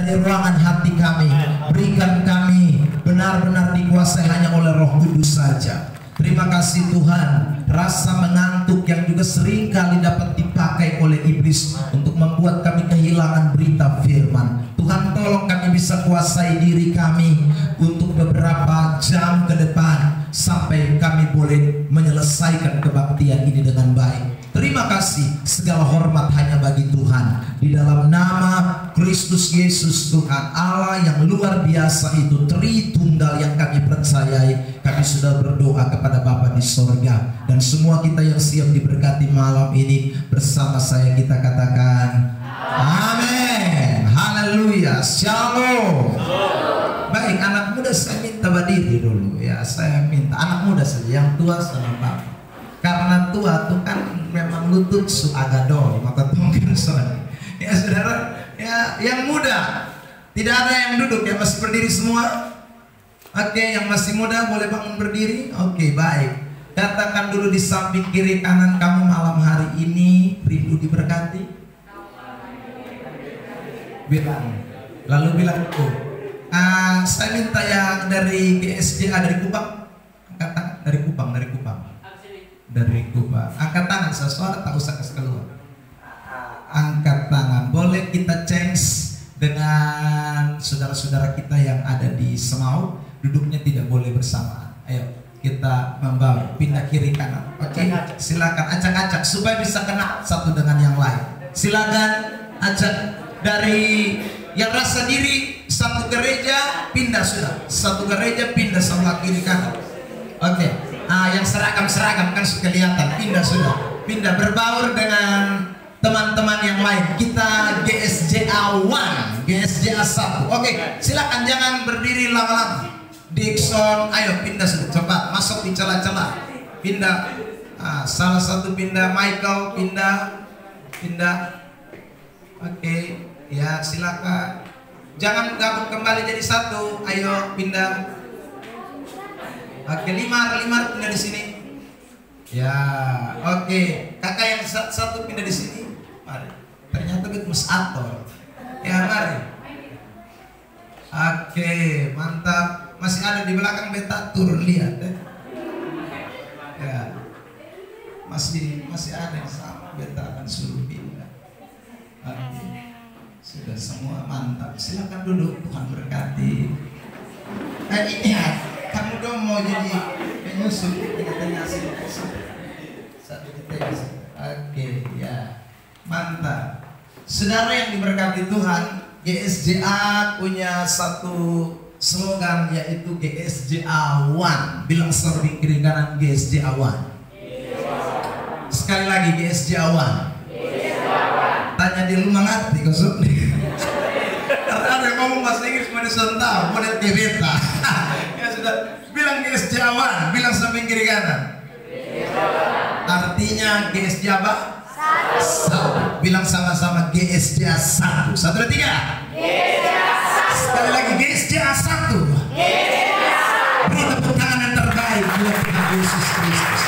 dari ruangan hati kami. Berikan kami benar-benar dikuasai hanya oleh Roh Kudus saja. Terima kasih Tuhan. Rasa mengantuk yang juga sering kali dapat dipakai oleh iblis untuk membuat kami kehilangan berita firman. Tuhan, tolong kami bisa kuasai diri kami untuk beberapa jam ke depan sampai kami boleh menyelesaikan kebaktian ini dengan baik. Terima kasih, segala hormat hanya bagi Tuhan. Di dalam nama Kristus Yesus Tuhan Allah yang luar biasa itu, Tritunggal yang kami percayai, kami sudah berdoa kepada Bapa di sorga. Dan semua kita yang siap diberkati malam ini, bersama saya kita katakan amin. Haleluya. Shalom. Baik, anak muda saya minta berdiri dulu ya. Saya minta anak muda saja, yang tua sama Bapak. Karena tua tuh kan memang lutut su agadol mata tongkir soalnya. Ya saudara, ya yang muda tidak ada yang duduk ya, masih berdiri semua. Oke, yang masih muda boleh bangun berdiri. Oke, baik. Katakan dulu di samping kiri kanan kamu malam hari ini, rindu diberkati. Bilang, lalu bilang tuh. Saya minta yang dari GSJA dari Kupang, angkat tangan. Dari Kupang. Dari Kupang, angkat tangan. Sesuatu tak usah kasih keluar. Angkat tangan. Boleh kita change dengan saudara-saudara kita yang ada di Semau. Duduknya tidak boleh bersamaan. Ayo kita membawa pindah kiri kanan. Oke, silakan acak-acak supaya bisa kena satu dengan yang lain. Silakan acak dari yang rasa diri. Satu gereja pindah sudah. Satu gereja pindah sebelah kiri kanan. Oke. Yang seragam-seragam kan sudah kelihatan. Pindah sudah. Pindah berbaur dengan teman-teman yang lain. Kita GSJA 1, GSJA 1. Oke, silakan jangan berdiri lama-lama. Dixon, ayo pindah sudah. Cepat masuk di celah-celah. Pindah. Salah satu pindah. Michael pindah. Oke, ya silakan. Jangan gabung kembali jadi satu. Ayo pindah. Oke, lima pindah di sini. Ya, oke. Kakak yang satu pindah di sini. Mari. Ternyata kita musator. Ya, mari. Oke, mantap. Masih ada di belakang beta, turun lihat deh. Ya. Masih ada yang sama, beta akan suruh pindah. Oke. Sudah semua mantap. Silakan duduk, Tuhan berkati. Ini ya. Kamu dong mau jadi penyusup di tengah sini. Oke, ya. Mantap. Saudara yang diberkati Tuhan, GSJA punya satu slogan yaitu GSJA 1. Bilang samping kiri kanan GSJA 1. Sekali lagi GSJA 1. Tanya dia, lu mengerti kau sob? Karena ada yang ngomong bahasa Inggris mana tahu, model beta. Bilang GSJA 1, bilang samping kiri kanan. Artinya GSJA apa? 1. Bilang sama-sama GSJA 1. 1, 2, 3. GSJA 1. Sekali lagi GSJA 1. Beri tepuk tangan yang terbaik buat Tuhan Yesus Kristus.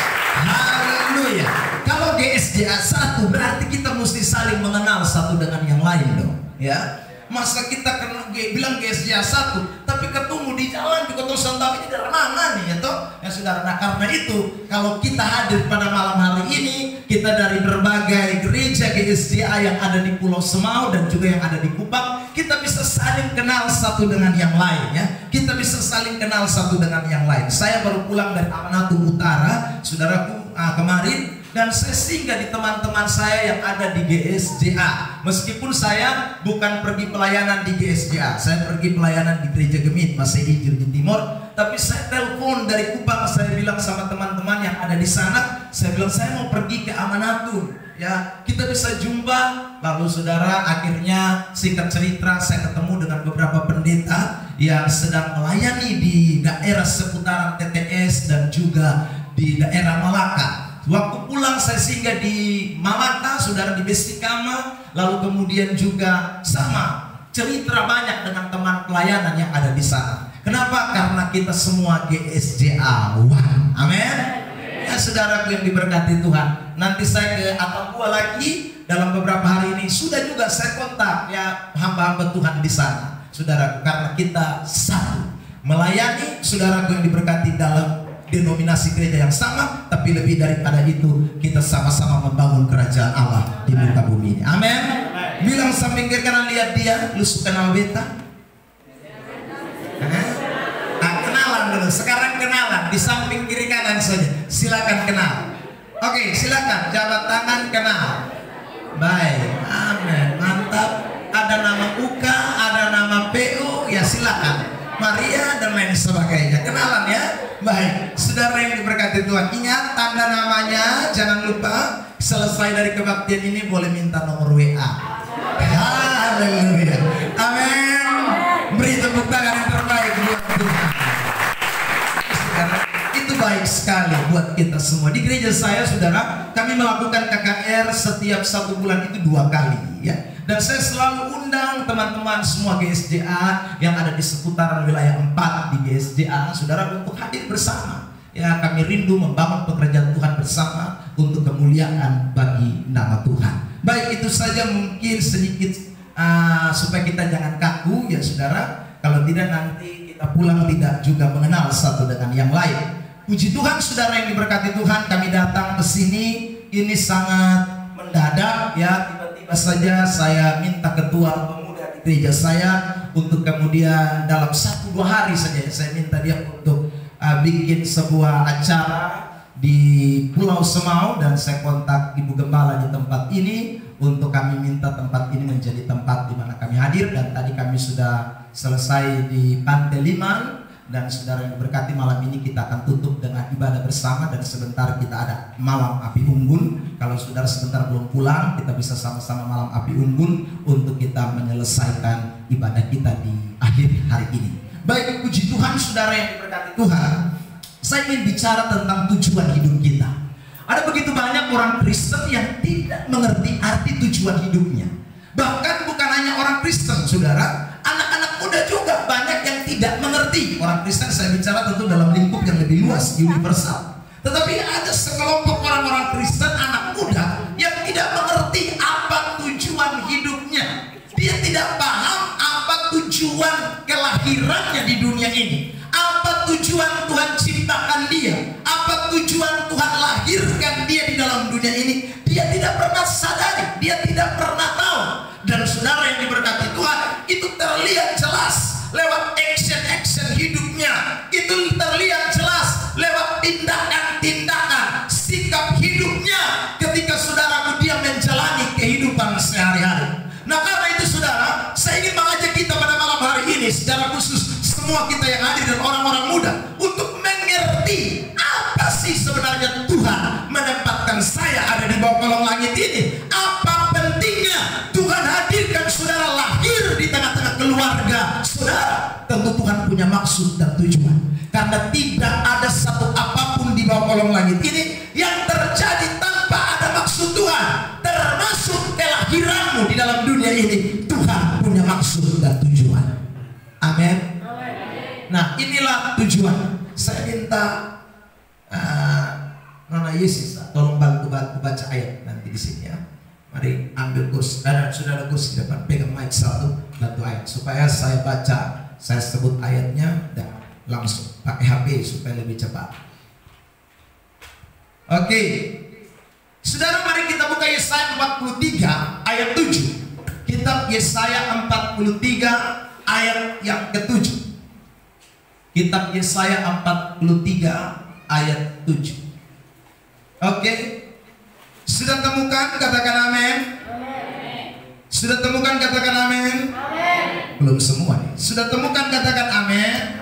Haleluya. Kalau GSJA 1 berarti kita mesti saling mengenal satu dengan yang lain dong, ya. Masa kita bilang GSJA 1 tapi ketemu di jalan juga terus santap ini dari mana nih ya toh ya saudara. Nah karena itu kalau kita hadir pada malam hari ini, kita dari berbagai gereja GSJA yang ada di Pulau Semau dan juga yang ada di Kupang, kita bisa saling kenal satu dengan yang lain ya. Kita bisa saling kenal satu dengan yang lain. Saya baru pulang dari Amanatu Utara, saudaraku, kemarin. Dan saya singgah di teman-teman saya yang ada di GSJA. Meskipun saya bukan pergi pelayanan di GSJA, saya pergi pelayanan di Gereja Gemit, masih di Jurgen Timur. Tapi saya telepon dari Kupang, saya bilang sama teman-teman yang ada di sana, saya bilang saya mau pergi ke Amanatu. Ya, kita bisa jumpa. Lalu saudara, akhirnya singkat cerita saya ketemu dengan beberapa pendeta yang sedang melayani di daerah seputaran TTS dan juga di daerah Malaka. Waktu pulang saya singgah di Malaka, saudara, di Bestikama. Lalu kemudian juga sama cerita banyak dengan teman pelayanan yang ada di sana. Kenapa? Karena kita semua GSJA 1. Amin. Ya saudaraku yang diberkati Tuhan, nanti saya ke Atambua lagi dalam beberapa hari ini. Sudah juga saya kontak ya hamba-hamba Tuhan di sana, saudara, karena kita satu melayani saudaraku yang diberkati dalam denominasi gereja yang sama, tapi lebih daripada itu kita sama-sama membangun kerajaan Allah di muka bumi ini. Amin. Bilang samping kiri kanan, lihat dia, lu suka kenal beta? Kenalan dulu. Sekarang kenalan di samping kiri kanan saja. Silakan kenal. Oke, silakan jabat tangan kenal. Baik, amin, mantap. Ada nama Uka, ada nama PU, ya silakan. Maria dan lain sebagainya. Kenalan ya. Baik, saudara yang diberkati Tuhan, ingat tanda namanya, jangan lupa. Selesai dari kebaktian ini boleh minta nomor WA. Haleluya. Amin. Beri tepuk tangan yang terbaik buat Tuhan. Saudara, itu baik sekali buat kita semua. Di gereja saya, saudara, kami melakukan KKR setiap 1 bulan itu 2 kali ya. Dan saya selalu undang teman-teman semua GSJA yang ada di seputaran wilayah 4 di GSJA, saudara, untuk hadir bersama. Ya, kami rindu membangun pekerjaan Tuhan bersama untuk kemuliaan bagi nama Tuhan. Baik, itu saja mungkin sedikit supaya kita jangan kaku ya saudara. Kalau tidak nanti kita pulang tidak juga mengenal satu dengan yang lain. Puji Tuhan, saudara yang diberkati Tuhan, kami datang ke sini ini sangat mendadak ya. Tiba-tiba saja saya minta ketua pemuda di gereja saya untuk kemudian dalam 1-2 hari saja saya minta dia untuk bikin sebuah acara di Pulau Semau, dan saya kontak Ibu Gembala di tempat ini untuk kami minta tempat ini menjadi tempat di mana kami hadir. Dan tadi kami sudah selesai di Pantai Liman, dan saudara yang diberkati, malam ini kita akan tutup dengan ibadah bersama, dan sebentar kita ada malam api unggun. Kalau saudara sebentar belum pulang, kita bisa sama-sama malam api unggun untuk kita menyelesaikan ibadah kita di akhir hari ini. Baik, puji Tuhan, saudara yang diberkati Tuhan, saya ingin bicara tentang tujuan hidup kita. Ada begitu banyak orang Kristen yang tidak mengerti arti tujuan hidupnya. Bahkan bukan hanya orang Kristen, saudara, anak-anak muda juga banyak yang tidak mengerti. Orang Kristen saya bicara tentu dalam lingkup yang lebih luas, universal. Tetapi ada sekelompok orang-orang Kristen, anak muda, yang tidak mengerti apa tujuan hidupnya. Dia tidak paham apa tujuan kelahirannya di dunia ini, apa tujuan Tuhan ciptakan dia, apa tujuan Tuhan lahirkan dia di dalam dunia ini. Dia tidak pernah sadari, dia tidak pernah tahu. Dan saudara yang diberkati Tuhan, itu terlihat jelas lewat action hidupnya. Itu terlihat jelas lewat tindakan-tindakan, sikap hidupnya ketika saudaraku dia menjalani kehidupan sehari-hari. Nah, karena itu saudara, saya ingin mengajak kita pada malam hari ini secara khusus, semua kita yang hadir dan orang-orang muda, untuk mengerti apa sih sebenarnya Tuhan menempatkan saya ada di bawah kolong langit ini. Apa pentingnya Tuhan hadirkan saudara lahir di tengah-tengah keluarga saudara. Tentu Tuhan punya maksud dan tujuan, karena tidak ada satu apapun di bawah kolong langit ini yang terjadi tanpa ada maksud Tuhan, termasuk kelahiranmu di dalam dunia ini. Tuhan punya maksud dan tujuan. Amin. Nah, inilah tujuan. Saya minta Nona Yesus tolong bantu baca ayat nanti di sini ya. Mari ambil kursi, sudah ada kursi di depan, pegang mic satu, bantu ayat supaya saya baca, saya sebut ayatnya dan langsung pakai HP supaya lebih cepat. Oke. Saudara, mari kita buka Yesaya 43 ayat 7. Kitab Yesaya 43 ayat yang ke-7. Kitab Yesaya 43 ayat 7. Oke. Sudah temukan, katakan amin. Sudah temukan, katakan amin. Belum semua nih. Sudah temukan, katakan amin.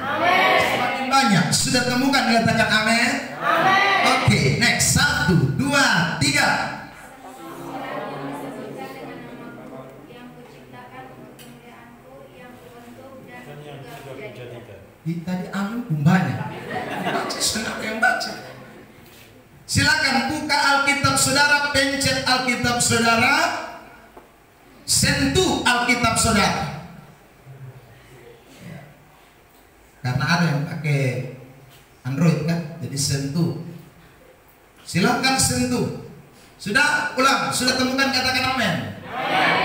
Semakin banyak. Sudah temukan, katakan amin. Oke, next. 1, 2, 3. Tadi amin pun banyak. Baca, senang yang baca. Silakan buka Alkitab saudara, pencet Alkitab saudara, sentuh Alkitab saudara. Karena ada yang pakai Android kan, jadi sentuh. Silakan sentuh. Sudah? Ulang. Sudah temukan, katakan amin.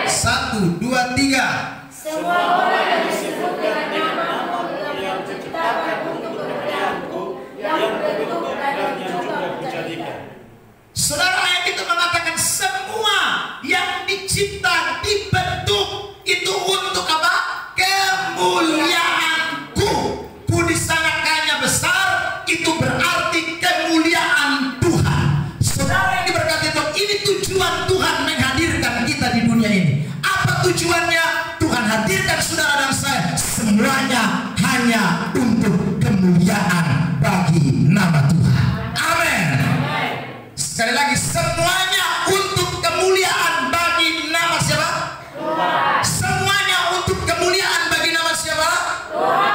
1, 2, 3. Semua orang yang disebut dengan nama-Mu yang diciptakan untuk kemuliaan-Ku, yang bentuk dan juga dijadikan. Saudara, ayat itu mengatakan semua yang dicipta, dibentuk itu untuk apa? Kemuliaan-Ku. Ku disangkanya besar, itu berarti kemuliaan Tuhan. Saudara yang diberkati Tuhan, ini tujuan Tuhan menghadirkan kita di dunia ini. Apa tujuannya? Tuhan hadirkan saudara dan saya semuanya hanya untuk kemuliaan bagi nama Tuhan. Amin. Sekali lagi, semuanya untuk kemuliaan bagi nama siapa? Tuhan. Semuanya untuk kemuliaan bagi nama siapa? Tuhan.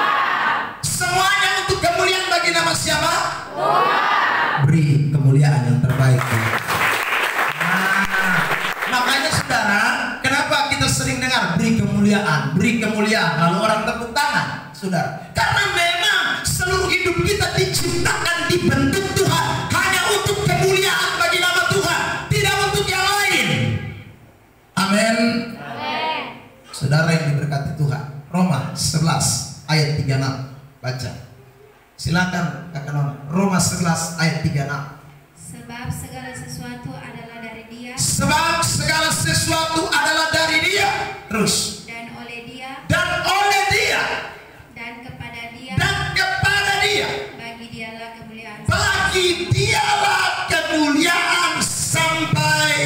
Semuanya untuk kemuliaan bagi nama siapa? Tuhan. Beri kemuliaan yang terbaik. Makanya saudara, kenapa kita sering dengar beri kemuliaan, lalu orang tepuk tangan, saudara? Karena memang seluruh hidup kita diciptakan, dibentuk Tuhan hanya untuk kemuliaan bagi nama Tuhan, tidak untuk yang lain. Amin. Saudara yang diberkati Tuhan, Roma 11 ayat 36, baca. Silakan Kakak Nona. Roma 11 ayat 36. Sebab segala sesuatu adalah dari Dia. Sebab segala sesuatu adalah dari Dia. Terus. Dan oleh Dia. Dan oleh Dia. Dan kepada Dia. Dan kepada Dia. Bagi Dialah kemuliaan. Bagi Dialah kemuliaan sampai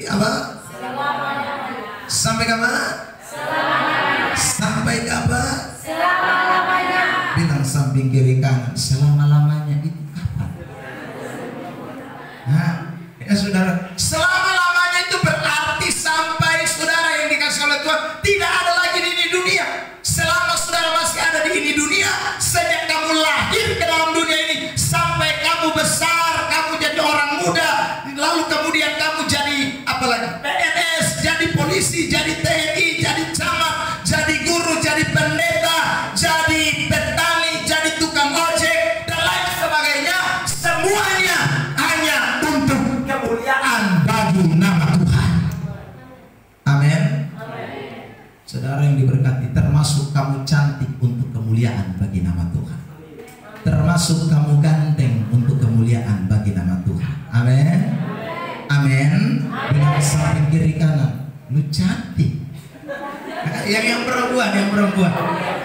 apa? Selama-lamanya. Sampai kapan? Selama-lamanya. Sampai kapan? Selama-lamanya. Bilang samping kiri kanan, selama-lamanya itu kapan? Nah, ya saudara, selama-lamanya itu berarti sampai saudara yang dikasih oleh Tuhan tidak ada lagi di ini dunia. Selama saudara masih ada di ini dunia, sejak kamu lahir ke dalam dunia ini sampai kamu besar, kamu jadi orang muda, lalu kemudian kamu jadi apa lagi? PNS, jadi polisi, jadi TNI, jadi camat, jadi guru, jadi pendeta, jadi petani, jadi tukang ojek dan lain sebagainya. Semuanya hanya untuk kemuliaan bagi nama Tuhan. Amin. Saudara yang diberkati, termasuk kamu cantik untuk kemuliaan bagi nama Tuhan. Termasuk kamu ganteng untuk kemuliaan bagi nama Tuhan. Amin. Amin. Dengan samping kiri kanan, lu cantik. Yang perempuan,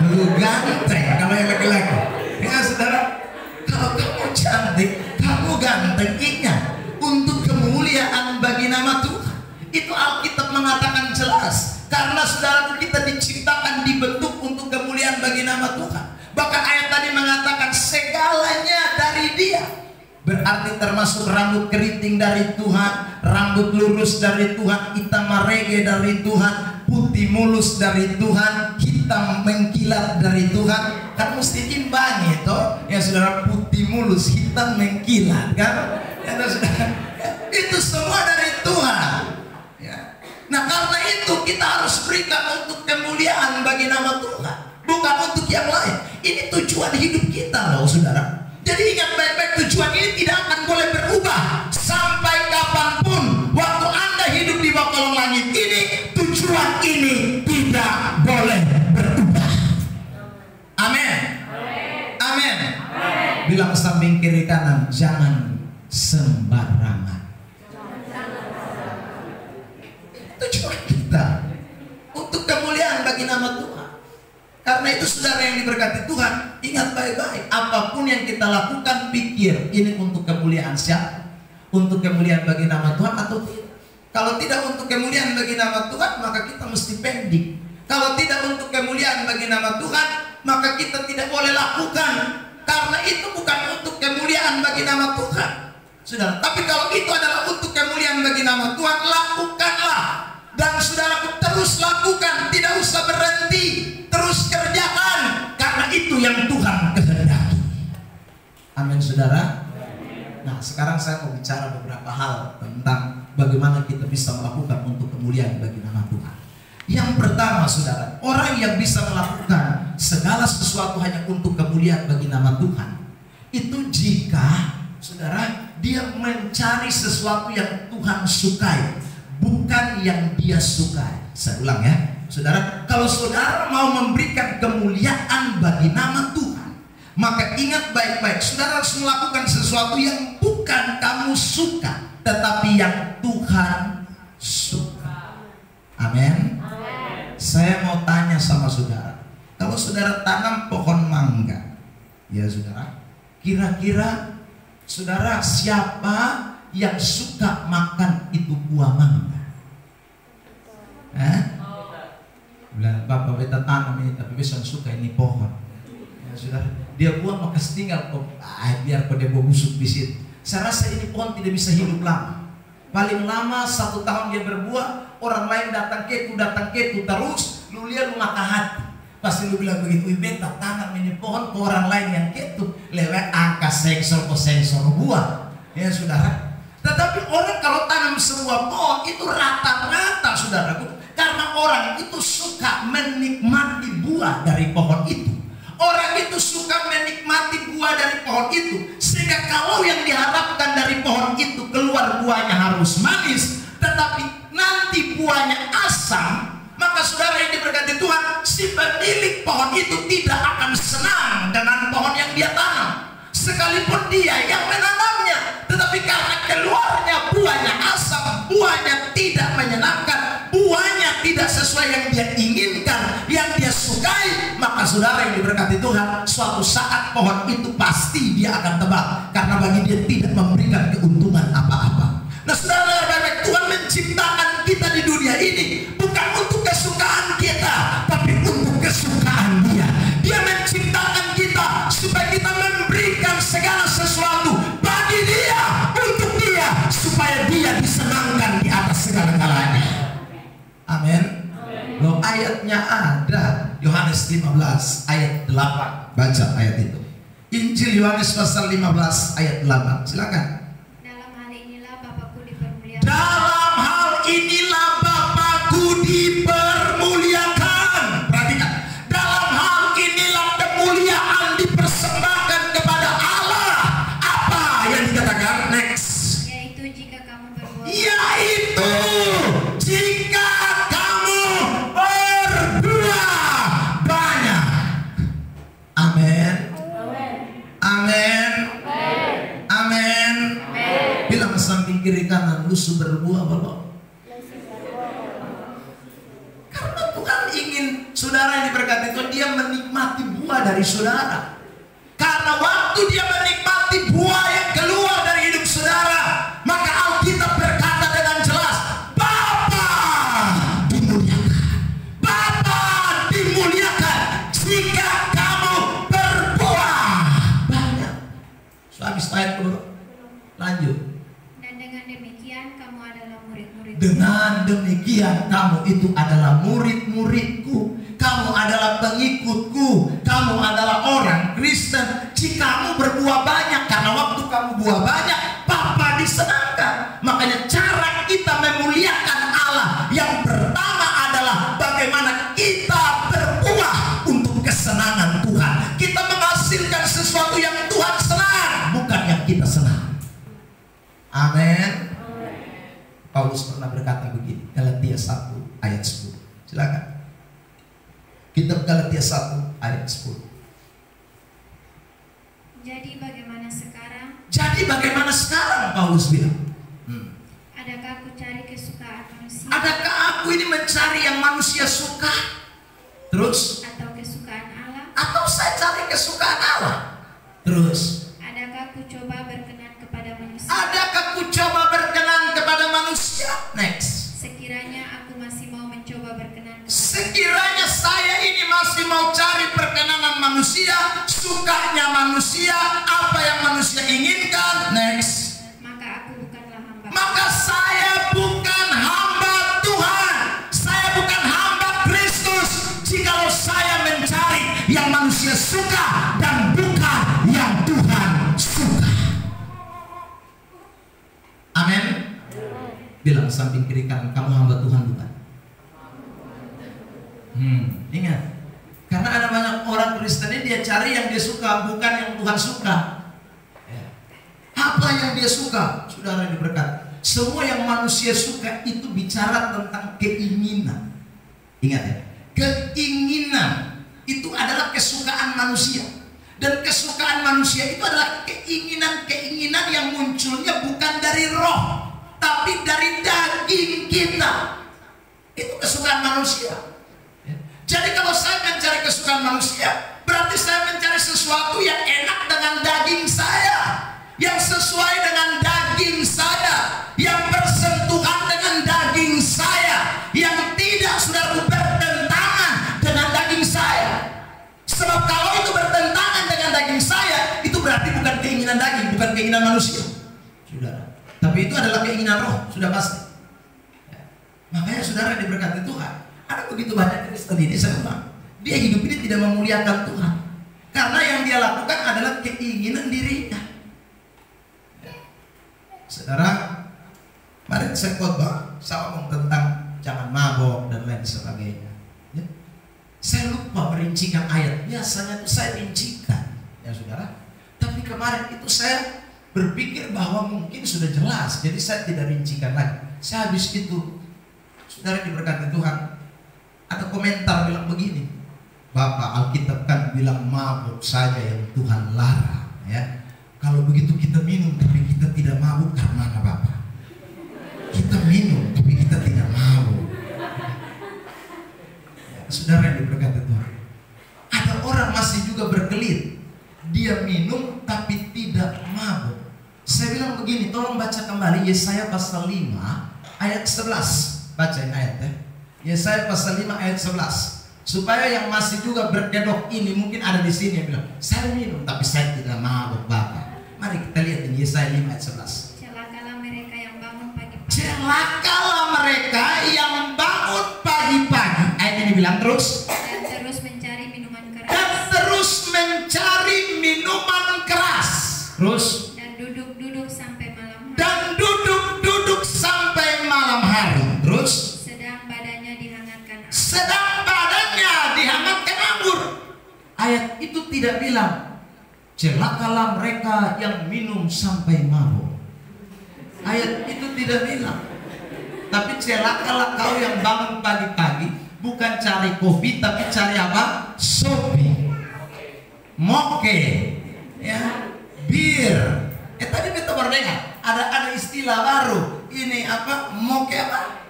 lu ganteng. Kalau yang laki-laki, ya saudara, kalau kamu cantik, kamu ganteng, ingat untuk kemuliaan bagi nama Tuhan. Itu Alkitab mengatakan jelas. Karena saudara, kita diciptakan, dibentuk untuk kemuliaan bagi nama Tuhan. Bahkan ayat tadi mengatakan segalanya dari Dia. Berarti termasuk rambut keriting dari Tuhan, rambut lurus dari Tuhan, hitam marege dari Tuhan, putih mulus dari Tuhan, hitam mengkilat dari Tuhan. Kan mesti imbangi toh, ya saudara, putih mulus, hitam mengkilat kan? Ya, saudara, itu semua dari Tuhan. Ya. Nah karena itu kita harus berikan untuk kemuliaan bagi nama Tuhan, bukan untuk yang lain. Ini tujuan hidup kita loh saudara. Jadi ingat baik-baik, tujuan ini tidak akan boleh berubah sampai kapanpun. Waktu Anda hidup di bawah kolong langit ini, tujuan ini tidak boleh berubah. Amin. Amin. Bilang samping kiri kanan, jangan sembarangan. Tujuan kita untuk kemuliaan bagi nama Tuhan. Karena itu saudara yang diberkati Tuhan, ingat baik-baik, apapun yang kita lakukan, pikir ini untuk kemuliaan siapa? Untuk kemuliaan bagi nama Tuhan atau tidak? Kalau tidak untuk kemuliaan bagi nama Tuhan, maka kita mesti pending. Kalau tidak untuk kemuliaan bagi nama Tuhan, maka kita tidak boleh lakukan. Karena itu bukan untuk kemuliaan bagi nama Tuhan, saudara. Tapi kalau itu adalah untuk kemuliaan bagi nama Tuhan, lakukanlah. Dan saudaraku, terus lakukan, tidak usah berhenti, terus kerjakan, karena itu yang Tuhan kehendaki. Amin saudara. Nah sekarang saya mau bicara beberapa hal tentang bagaimana kita bisa melakukan untuk kemuliaan bagi nama Tuhan. Yang pertama saudara, orang yang bisa melakukan segala sesuatu hanya untuk kemuliaan bagi nama Tuhan, itu jika Saudara, dia mencari sesuatu yang Tuhan sukai, bukan yang dia sukai. Saya ulang ya, saudara, kalau saudara mau memberikan kemuliaan bagi nama Tuhan, maka ingat baik-baik, saudara harus melakukan sesuatu yang bukan kamu suka, tetapi yang Tuhan suka. Amin. Saya mau tanya sama saudara, kalau saudara tanam pohon mangga, ya saudara, kira-kira saudara siapa yang suka makan itu buah mangga? Bilang, Bapak beta tanam ini tapi besok suka ini pohon. Ya saudara, dia buah maka tinggal biar pada buah busuk di situ. Saya rasa ini pohon tidak bisa hidup lama. Paling lama 1 tahun dia berbuah, orang lain datang ketu terus, lu lihat lu maka hati. Pasti lu bilang begitu, beta tanam ini pohon ke orang lain yang ketu, lewat angka sensor buah. Ya saudara. Tetapi orang kalau tanam sebuah pohon itu rata-rata saudaraku, karena orang itu suka menikmati buah dari pohon itu. Orang itu suka menikmati buah dari pohon itu, sehingga kalau yang diharapkan dari pohon itu keluar buahnya harus manis, tetapi nanti buahnya asam, maka saudara yang diberkati Tuhan, si pemilik pohon itu tidak akan senang dengan pohon yang dia tanam, sekalipun dia yang menanamnya. Tetapi karena keluarnya buahnya asam, buahnya tidak menyenangkan, buahnya tidak sesuai yang dia inginkan, yang dia sukai, maka saudara yang diberkati Tuhan, suatu saat pohon itu pasti dia akan tebang, karena bagi dia tidak memberikan keuntungan apa-apa. Nah saudara, Tuhan menciptakan kita di dunia ini bukan untuk kesukaan kita, tapi untuk kesukaan dia. Dia menciptakan kita supaya kita memberikan segala sesuatu bagi dia, untuk dia, supaya dia disenangkan di atas segala-galanya. Amin. Loh, ayatnya ada, Yohanes 15 ayat 8. Baca ayat itu, Injil Yohanes pasal 15 ayat 8. Silakan. Dalam hal inilah Bapakku dipermuliakan. Perhatikan, dalam hal inilah kemuliaan dipersembahkan kepada Allah. Apa yang dikatakan? Next. Yaitu jika kamu berbuat. Yaitu jika kamu berbuah banyak. Amin. Amin. Amin. Bilang samping kiri kanan, lu berbuah Bapak. Karena Tuhan ingin saudara yang diberkati Tuhan, dia menikmati buah dari saudara. Karena waktu dia menikmati buah yang keluar dari hidup saudara, maka Alkitab berkata dengan jelas, Bapa dimuliakan. Bapa dimuliakan jika kamu berbuah banyak. Habis ayat dulu, lanjut. Dengan demikian kamu itu adalah murid-muridku, kamu adalah pengikutku, kamu adalah orang Kristen jika kamu berbuah banyak. Karena waktu kamu buah banyak, Bapa disenangkan. Makanya cara kita memuliakan Allah yang pertama adalah bagaimana kita berbuah untuk kesenangan Tuhan. Kita menghasilkan sesuatu yang Tuhan senang, bukan yang kita senang. Amin. Paulus pernah berkata begini, Galatia 1 ayat 10. Silakan. Kitab Galatia 1 ayat 10. Jadi bagaimana sekarang? Jadi bagaimana sekarang, Paulus bilang? Adakah aku cari kesukaan manusia? Adakah aku ini mencari yang manusia suka? Terus? Atau kesukaan Allah? Atau saya cari kesukaan Allah? Terus? Adakah aku coba berkenan kepada manusia? Adakah aku coba berkenan kepada manusia? Next. Sekiranya aku masih mau mencoba berkenan kepada Sekiranya saya ini masih mau cari perkenanan manusia, sukanya manusia, apa yang manusia inginkan. Next. maka aku bukanlah hamba. Maka saya bukan hamba Tuhan. Saya bukan hamba Kristus. Jikalau saya mencari yang manusia suka dan bukan yang Tuhan suka. Amin. Bilang samping kiri kanan, kamu hamba Tuhan bukan? Ingat, karena ada banyak orang Kristen ini dia cari yang dia suka, bukan yang Tuhan suka. Apa Apa yang dia suka? Saudara diberkati. Semua yang manusia suka itu bicara tentang keinginan. Ingat ya, keinginan itu adalah kesukaan manusia. Dan kesukaan manusia itu adalah keinginan-keinginan yang munculnya bukan dari roh, tapi dari daging kita. Itu kesukaan manusia. Jadi kalau saya mencari kesukaan manusia, berarti saya mencari sesuatu yang enak dengan daging saya, yang sesuai dengan daging saya, yang bersentuhan dengan daging saya, yang tidak saudara bertentangan dengan daging saya. Sebab kalau itu bertentangan dengan daging saya, itu berarti bukan keinginan daging, bukan keinginan manusia, saudara. Tapi itu adalah keinginan roh, sudah pasti. Makanya saudara diberkati Tuhan. Ada begitu banyak Kristen ini, saya bilang, dia hidup ini tidak memuliakan Tuhan, karena yang dia lakukan adalah keinginan dirinya. Saudara, mari saya khotbah, saya ngomong tentang jangan mabok dan lain sebagainya. Ya. Saya lupa merincikan ayat. Biasanya itu saya rincikan, ya saudara. Tapi kemarin itu saya berpikir bahwa mungkin sudah jelas, jadi saya tidak rincikan lagi. Saya habis itu, saudara diberkati Tuhan, ada komentar bilang begini, Bapak, Alkitab kan bilang mabuk saja yang Tuhan larang, ya. Kalau begitu kita minum tapi kita tidak mabuk, karena mana Bapak? Kita minum tapi kita tidak mabuk. Ya, saudara yang diberkati Tuhan, ada orang masih juga berkelit, dia minum tapi tidak mabuk. Saya bilang begini, tolong baca kembali Yesaya pasal 5 ayat 11. Bacain ayat ya. Yesaya pasal 5 ayat 11. Supaya yang masih juga berkedok ini mungkin ada di sini yang bilang, saya minum tapi saya tidak mabuk Bapak. Mari kita lihat ini Yesaya 5 ayat 11. Celakalah mereka yang bangun pagi-pagi. Celakalah mereka yang bangun pagi-pagi. Ayat ini bilang terus. Dan terus mencari minuman keras. Dan terus mencari minuman keras. Terus. Dan duduk-duduk sampai malam hari. Dan duduk-duduk sampai malam hari. Terus. Sedang badannya dihangatkan. Sedang badannya dihangatkan anggur. Ayat itu tidak bilang celakalah mereka yang minum sampai mabuk. Ayat itu tidak bilang. Tapi celakalah kau yang bangun pagi-pagi, bukan cari kopi tapi cari apa? Sopi, moke, ya, bir. Tadi kita baru dengar ada istilah baru. Ini apa? Moke apa?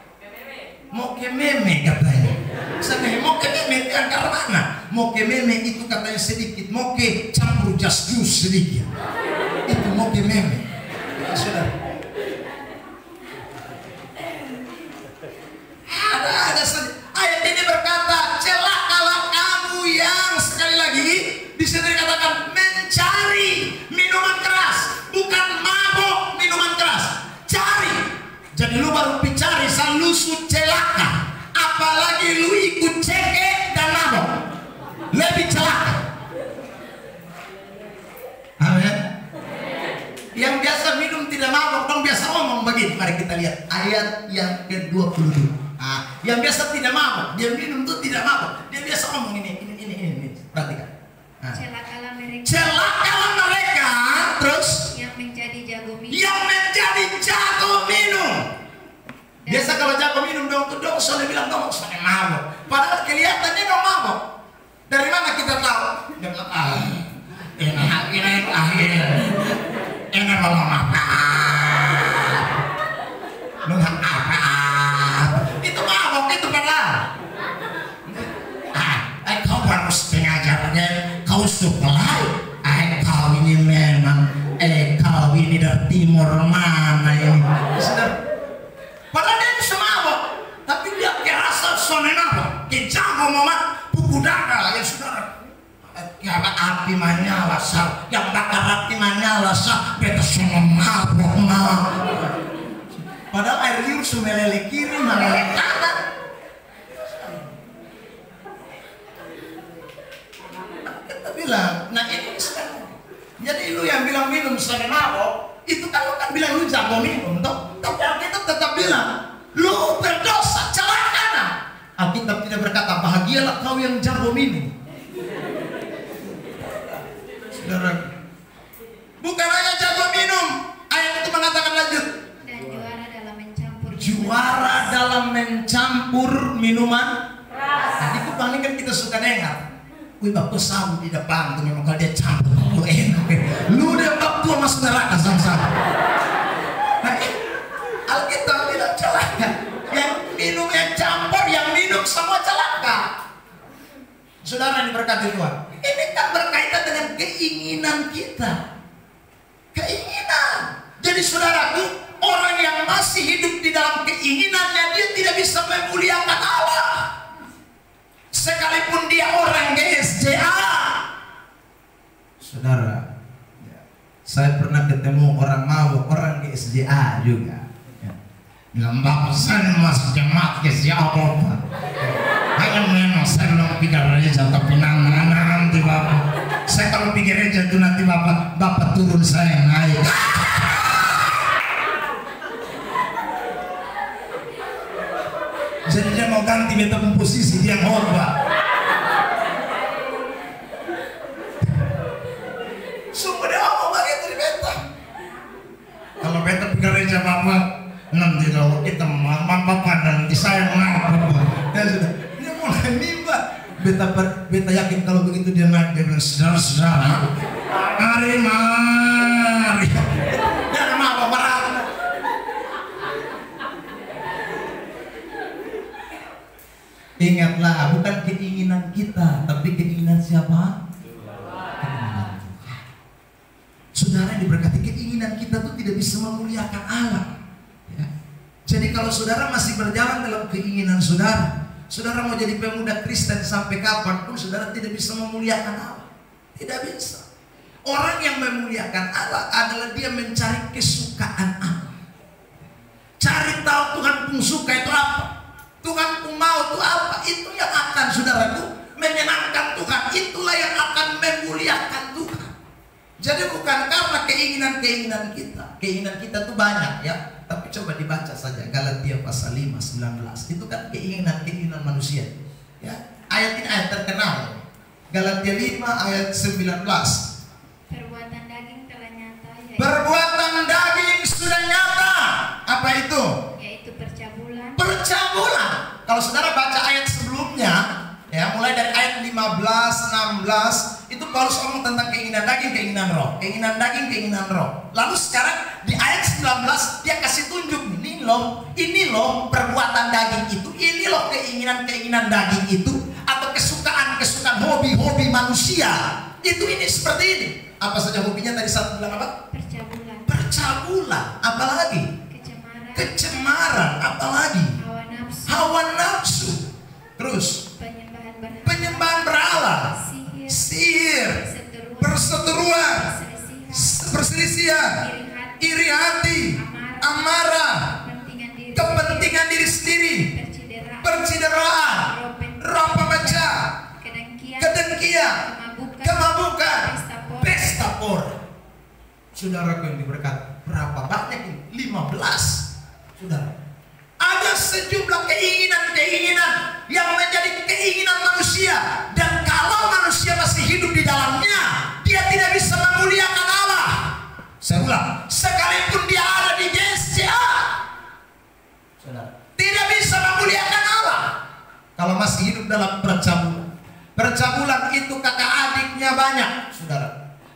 Moke meme katanya. Saya moke meme itu angkar mana? Moke meme itu katanya sedikit moke campur jas jus sedikit. Itu moke meme. Ya, sudah. Ada ayat ini berkata, celakalah kamu yang sekali lagi di sini dikatakan mencari minuman keras, bukan mabuk minuman keras. Cari. Jadi lu baru bicari salusu celaka, apalagi lu ikut cekek dan mabok, lebih celaka. Amin. Yang biasa minum tidak mabok dong biasa ngomong begini. Mari kita lihat ayat yang ke-22. Yang biasa tidak mabok, dia minum tuh tidak mabok, dia biasa ngomong ini. Perhatikan. Celakalah mereka. Celakalah mereka. Terus. Yang menjadi jago minum. Yang menjadi jago minum. Biasa kalau jago minum dong tuh dong soalnya bilang dong soalnya mabok. Padahal kelihatannya dong mabok. Dari mana kita tahu? Dia bilang ini belum apa. Belum apa. Itu mabok itu padahal. Kau baru setengah jamnya kau supply. Kau ini memang kau ini dari timur mana ini? Padahal dia bisa mabok, tapi dia kerasa sonen apa? Kejago mama buku dada ya saudara. Yang api menyala sah, yang bakar api menyala sah, beta sonen mabok mah. Padahal air liur sumelele kiri, melele kanan. Kita bilang, nah ini sekarang. Jadi lu yang bilang minum sonen mabok, itu kan lu kan bilang lu jago minum, toh? Tapi Alkitab tetap bilang, lu berdosa, celaka. Alkitab tidak berkata, bahagialah kau yang jago minum. Saudara, bukan hanya jago minum, suara dalam mencampur minuman keras. Itu paling kan kita suka dengar. Wih bapak sabu di depan tuh memang kalau dia campur lu enak. Lu dia bapak masuk neraka sama-sama. Nah, Alkitab bilang celaka. Yang minum yang campur, yang minum semua celaka. Saudara yang diberkati Tuhan, ini kan berkaitan dengan keinginan kita. Keinginan. Jadi saudaraku, orang yang masih hidup di dalam keinginannya, dia tidak bisa memuliakan Allah. Sekalipun dia orang GSJA. Saudara, saya pernah ketemu orang mabuk, orang GSJA juga. Bilang, bapak saya masuk jemaat GSJA apa? Ayo memang saya belum pikir aja, tapi nanti bapak. Saya kalau pikir aja itu nanti bapak turun saya naik. Jadi dia mau ganti beta posisi dia ngorba. Sumpah dia ngomong begitu di beta. Kalau beta pikir aja bapak, nanti kalau kita bapak nanti saya ngapa. Ya sudah, dia mulai mimba. Beta yakin kalau begitu dia naik, dia bilang saudara-saudara, mari. Dia mau apa berat. Ingatlah, bukan keinginan kita, tapi keinginan siapa? Keinginan Tuhan. Saudara yang diberkati, keinginan kita tuh tidak bisa memuliakan Allah. Ya. Jadi kalau saudara masih berjalan dalam keinginan saudara, saudara mau jadi pemuda Kristen sampai kapanpun, saudara tidak bisa memuliakan Allah. Tidak bisa. Orang yang memuliakan Allah adalah dia mencari kesukaan Allah. Cari tahu Tuhan pun suka itu apa. Tuhan pun mau itu apa. Itu yang akan saudaraku menyenangkan Tuhan. Itulah yang akan memuliakan Tuhan. Jadi bukan karena keinginan-keinginan kita. Keinginan kita tuh banyak ya. Tapi coba dibaca saja Galatia pasal 5:19. Itu kan keinginan-keinginan manusia. Ya. Ayat ini ayat terkenal. Galatia 5 ayat 19. Perbuatan daging telah nyata, Perbuatan daging sudah nyata. Apa itu? yaitu percabulan, Percabulan. Kalau saudara baca ayat sebelumnya, ya mulai dari ayat 15, 16, itu Paulus ngomong tentang keinginan daging, keinginan roh, keinginan daging, keinginan roh. Lalu sekarang di ayat 19 dia kasih tunjuk, ini loh perbuatan daging itu, ini loh keinginan daging itu, atau kesukaan hobi manusia. Itu ini seperti ini. Apa saja hobinya tadi saat bilang apa? percabulan, Percabulan. Apalagi? Kecemaran. Apalagi? Hawa nafsu. Terus penyembahan berhala, sihir, perseteruan, perselisihan, iri hati, amarah, kepentingan diri sendiri, percideraan, roh pemecah, kedengkian, kemabukan, pesta pora. Saudaraku yang diberkati, berapa banyak ini? 15. Saudara, ada sejumlah keinginan yang menjadi keinginan manusia, dan kalau manusia masih hidup di dalamnya, dia tidak bisa memuliakan Allah. Saya ulang, sekalipun dia ada di GSJA, saudara, tidak bisa memuliakan Allah kalau masih hidup dalam percabulan. Percabulan itu kakak adiknya banyak, saudara.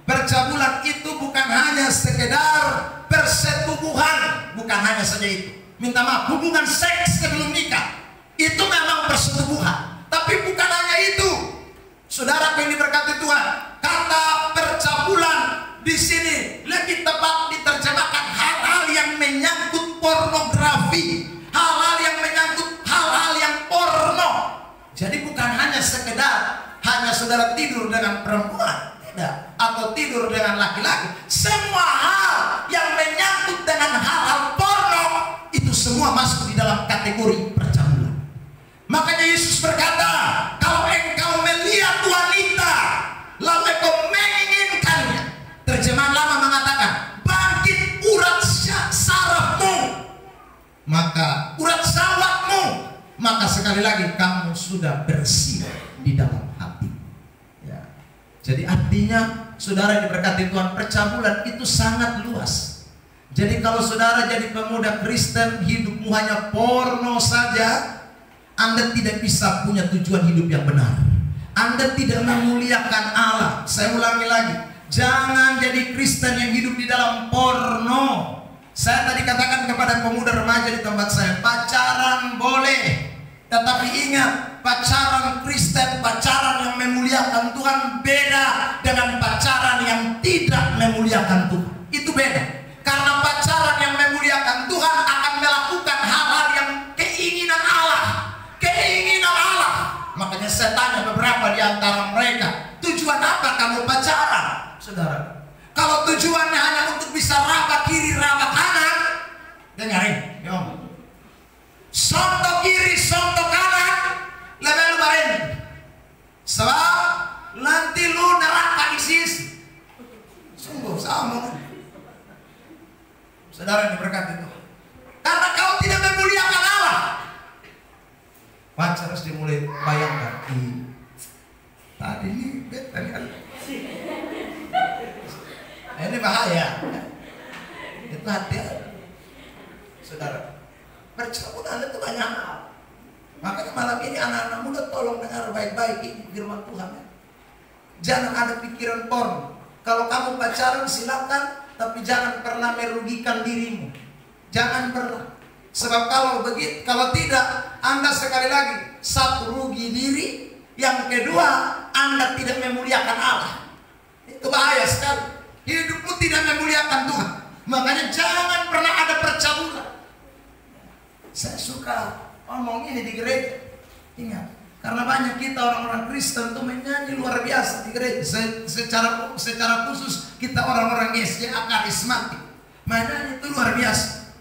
Percabulan itu bukan hanya sekedar persetubuhan, bukan hanya saja itu. Minta maaf, hubungan seks sebelum nikah itu memang persetubuhan, tapi bukan hanya itu. Saudara yang diberkati Tuhan, kata percabulan di sini lebih tepat diterjemahkan hal-hal yang menyangkut pornografi, hal-hal yang menyangkut hal-hal yang porno. Jadi bukan hanya sekedar hanya saudara tidur dengan perempuan, tidak, atau tidur dengan laki-laki. Semua hal yang menyangkut dengan hal-hal porno itu semua masuk di dalam kategori percabulan. Makanya Yesus berkata, kalau engkau melihat wanita lalu engkau menginginkannya, terjemahan lama mengatakan, bangkit urat sarafmu, maka urat syahwatmu, maka sekali lagi kamu sudah bersih di dalam hati. Ya. Jadi artinya saudara yang diberkati Tuhan, percabulan itu sangat luas. Jadi kalau saudara jadi pemuda Kristen, hidupmu hanya porno saja, Anda tidak bisa punya tujuan hidup yang benar. Anda tidak memuliakan Allah. Saya ulangi lagi, jangan jadi Kristen yang hidup di dalam porno. Saya tadi katakan kepada pemuda remaja di tempat saya, pacaran boleh, tetapi ingat, pacaran Kristen, pacaran yang memuliakan Tuhan beda dengan pacaran yang tidak memuliakan Tuhan. Itu beda. Karena pacaran yang memuliakan Tuhan akan melakukan hal-hal yang keinginan Allah. Keinginan Allah. Makanya saya tanya beberapa di antara mereka, tujuan apa kamu pacaran? Saudara, kalau tujuannya hanya untuk bisa raba kiri, raba kanan, dengarin, yom. Sonto kiri, sonto kanan, lebel barin. Sebab nanti lu neraka ISIS. Sungguh sama. Saudara yang diberkati Tuhan, karena kau tidak memuliakan Allah. Pacar harus dimulai bayangkan. Tadi ini beta nih. Ini bahaya. Itu hati-hati. Saudara, percabulan itu banyak hal. Makanya malam ini anak-anak muda tolong dengar baik-baik ini firman Tuhan. Jangan ada pikiran porno. Kalau kamu pacaran silakan, tapi jangan pernah merugikan dirimu. Jangan pernah. Sebab kalau tidak, Anda sekali lagi, satu rugi diri, yang kedua Anda tidak memuliakan Allah. Itu bahaya sekali. Hidupmu tidak memuliakan Tuhan. Makanya jangan pernah ada percabulan. Saya suka ngomong ini di gereja. Ingat, karena banyak kita orang-orang Kristen tuh menyanyi luar biasa di gereja. Secara khusus kita orang-orang SDA karismatik, menyanyi itu luar biasa.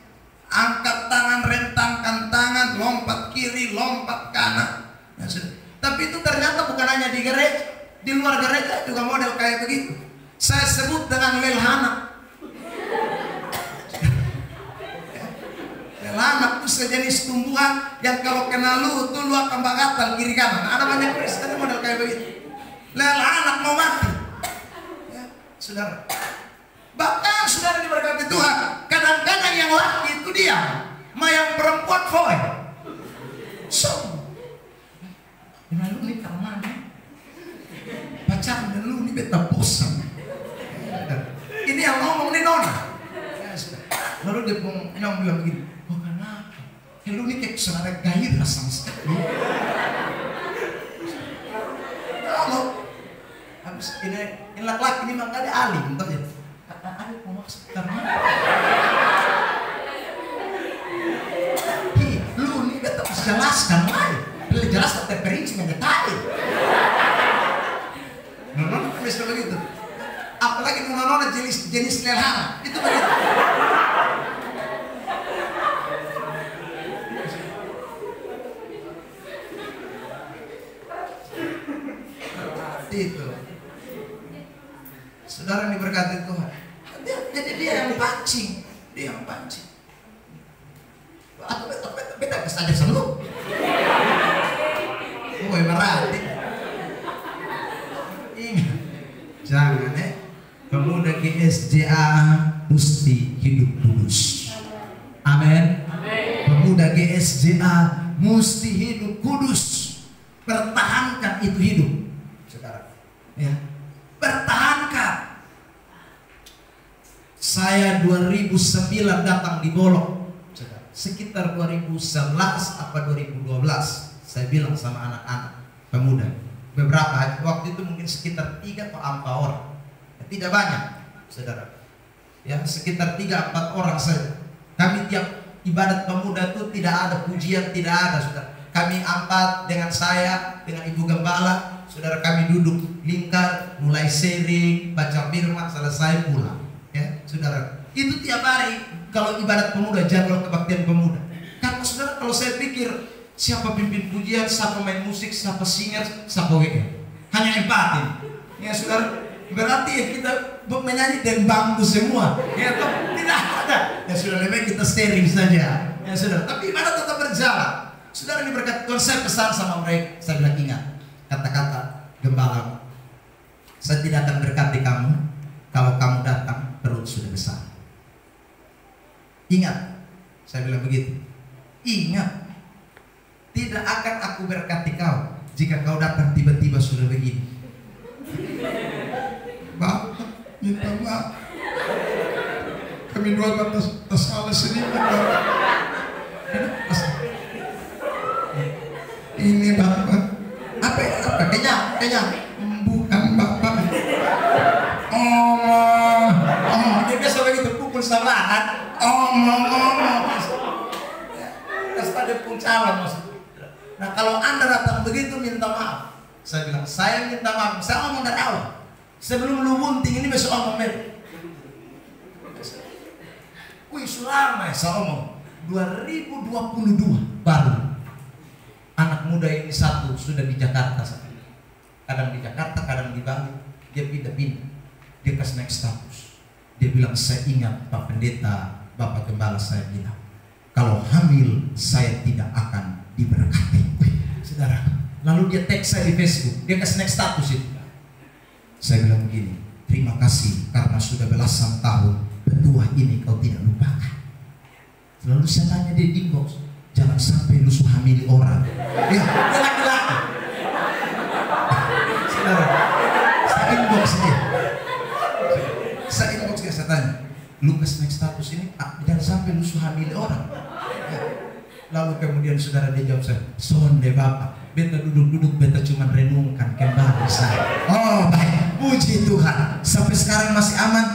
Angkat tangan, rentangkan tangan, lompat kiri, lompat kanan. Ya, tapi itu ternyata bukan hanya di gereja, di luar gereja juga model kayak begitu. Saya sebut dengan lelhana. Lelhana itu sejenis tumbuhan yang kalau kena lu tuh lu akan bagatal kiri kanan. Ada banyak Kristen model kayak begitu. Lelhana mau mati. Ya, saudara. Bahkan saudara diberkati Tuhan, kadang-kadang yang laki itu diam, yang perempuan voy. So, gimana lu nih karena pacaran dan lu nih beta bosan. Ini yang ngomong nih nona. Ya, lalu dia bilang begini, oh kenapa? Lu nih kayak saudara gairah sama sekali. Kalau habis ini laki-laki ini makanya alim, entah ya. Ada maksud karena lu nih beta harus jelaskan lagi, lebih jelas terperinci mendetail. Nona bisa begitu, apalagi nona jenis lelhana itu begitu. Itu saudara yang diberkati Tuhan. Jadi dia yang pancing, Atau beta kesaja selalu. Woi merhati. Ingat, jangan pemuda GSJA mesti hidup kudus. Amin. Pemuda GSJA mesti hidup kudus. Pertahankan itu hidup, saudara. Ya, pertahankan. Saya 2009 datang di Bolok, sekitar 2011 apa 2012. Saya bilang sama anak-anak pemuda, beberapa waktu itu mungkin sekitar 3 atau 4 orang, tidak banyak, saudara. Ya, sekitar 3-4 orang saja. Kami tiap ibadat pemuda itu tidak ada pujian, tidak ada, saudara. Kami 4 dengan saya, dengan Ibu Gembala, saudara, kami duduk lingkar, mulai sharing, baca firman, selesai pulang. Ya, saudara, itu tiap hari kalau ibadat pemuda, jadwal kebaktian pemuda. Karena saudara, kalau saya pikir siapa pimpin pujian, siapa main musik, siapa singer, siapa WR, hanya empatin. Ya saudara, berarti ya kita menyanyi dan bambu semua. Ya toh, tidak ada. Ya sudah, lebih kita sharing saja. Ya saudara, tapi ibadat tetap berjalan. Saudara, diberkati Tuhan, saya pesan sama mereka, saya bilang ingat kata-kata Gembala, saya tidak akan berkati kamu kalau kamu datang perut sudah besar. Ingat, saya bilang begitu. Ingat, tidak akan aku berkati kau jika kau datang tiba-tiba sudah begini. Bapak, minta maaf. Kami dua batas salah sedikit, Bapak. Ini Bapak. Apa? Kenyang. Bukan Bapak. Dia biasa begitu pukul sebelahan. Terus ada puncalan maksudnya. Nah kalau Anda datang begitu minta maaf. Saya bilang, saya minta maaf. Saya ngomong dari awal. Sebelum lu bunting ini besok ngomong Mary. Wih selama saya ngomong 2022 baru anak muda ini satu sudah di Jakarta, kadang di Jakarta, kadang di Bali, dia pindah-pindah, dia kasih naik status. Dia bilang, saya ingat Pak Pendeta, Bapak Gembala, saya bilang kalau hamil saya tidak akan diberkati. Wih, saudara, lalu dia tag saya di Facebook, dia kasih naik status itu. Saya bilang begini, terima kasih karena sudah belasan tahun petua ini kau tidak lupakan. Lalu saya tanya dia di inbox, jangan sampai lu hamili orang. Ya, dia laki-laki. Saudara, saya inbox dia. Saya tanya, lu kasih naik status ini, jangan sampai lu hamili orang. Ya. Lalu kemudian saudara dia jawab saya, sonde Bapak, beta duduk-duduk, beta cuma renungkan kembali saya. Oh baik, puji Tuhan, sampai sekarang masih aman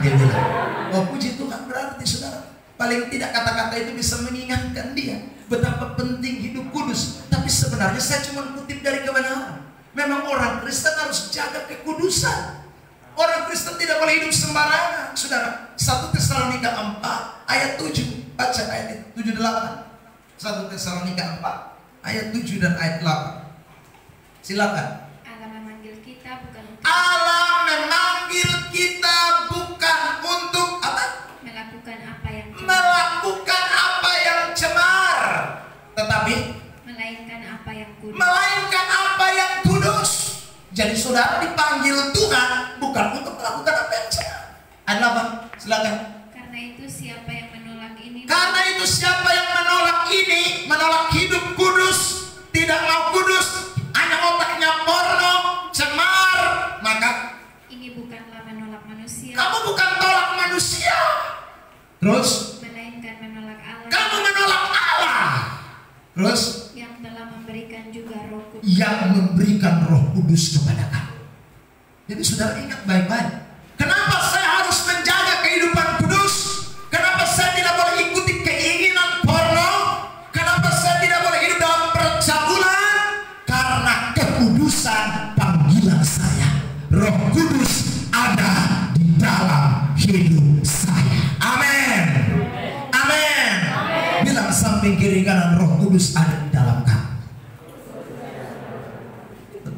dia bilang. Oh puji Tuhan, berarti saudara, paling tidak kata-kata itu bisa mengingatkan dia betapa penting hidup kudus. Tapi sebenarnya saya cuma kutip dari kebenaran. Memang orang Kristen harus jaga kekudusan. Orang Kristen tidak boleh hidup sembarangan. Saudara, 1 Tesalonika 4 ayat 7. Baca ayat 7-8. 1 Tesalonika 4 ayat 7 dan ayat 8. Silakan. Allah memanggil kita bukan untuk melakukan apa yang cemar, Tetapi melainkan apa yang kudus. Jadi saudara dipanggil Tuhan bukan untuk melakukan apa yang cemar. Ayat 8, silakan. Karena itu siapa yang menolak ini, menolak hidup kudus, tidak mau kudus, hanya otaknya porno, cemar, maka ini bukanlah menolak manusia. kamu bukan tolak manusia. Terus Melainkan menolak Allah. kamu menolak Allah. Terus Yang telah memberikan juga Roh Kudus. yang memberikan Roh Kudus kepada kamu. Jadi saudara ingat baik-baik. Kenapa saya harus menjaga kehidupan kudus? Kenapa saya tidak boleh ikuti keinginan porno? Kenapa saya tidak boleh hidup dalam percabulan? Karena kekudusan panggilan saya. Roh Kudus ada di dalam hidup saya. Amin. Amin. Bilang samping kiri kanan, Roh Kudus ada di dalam kamu.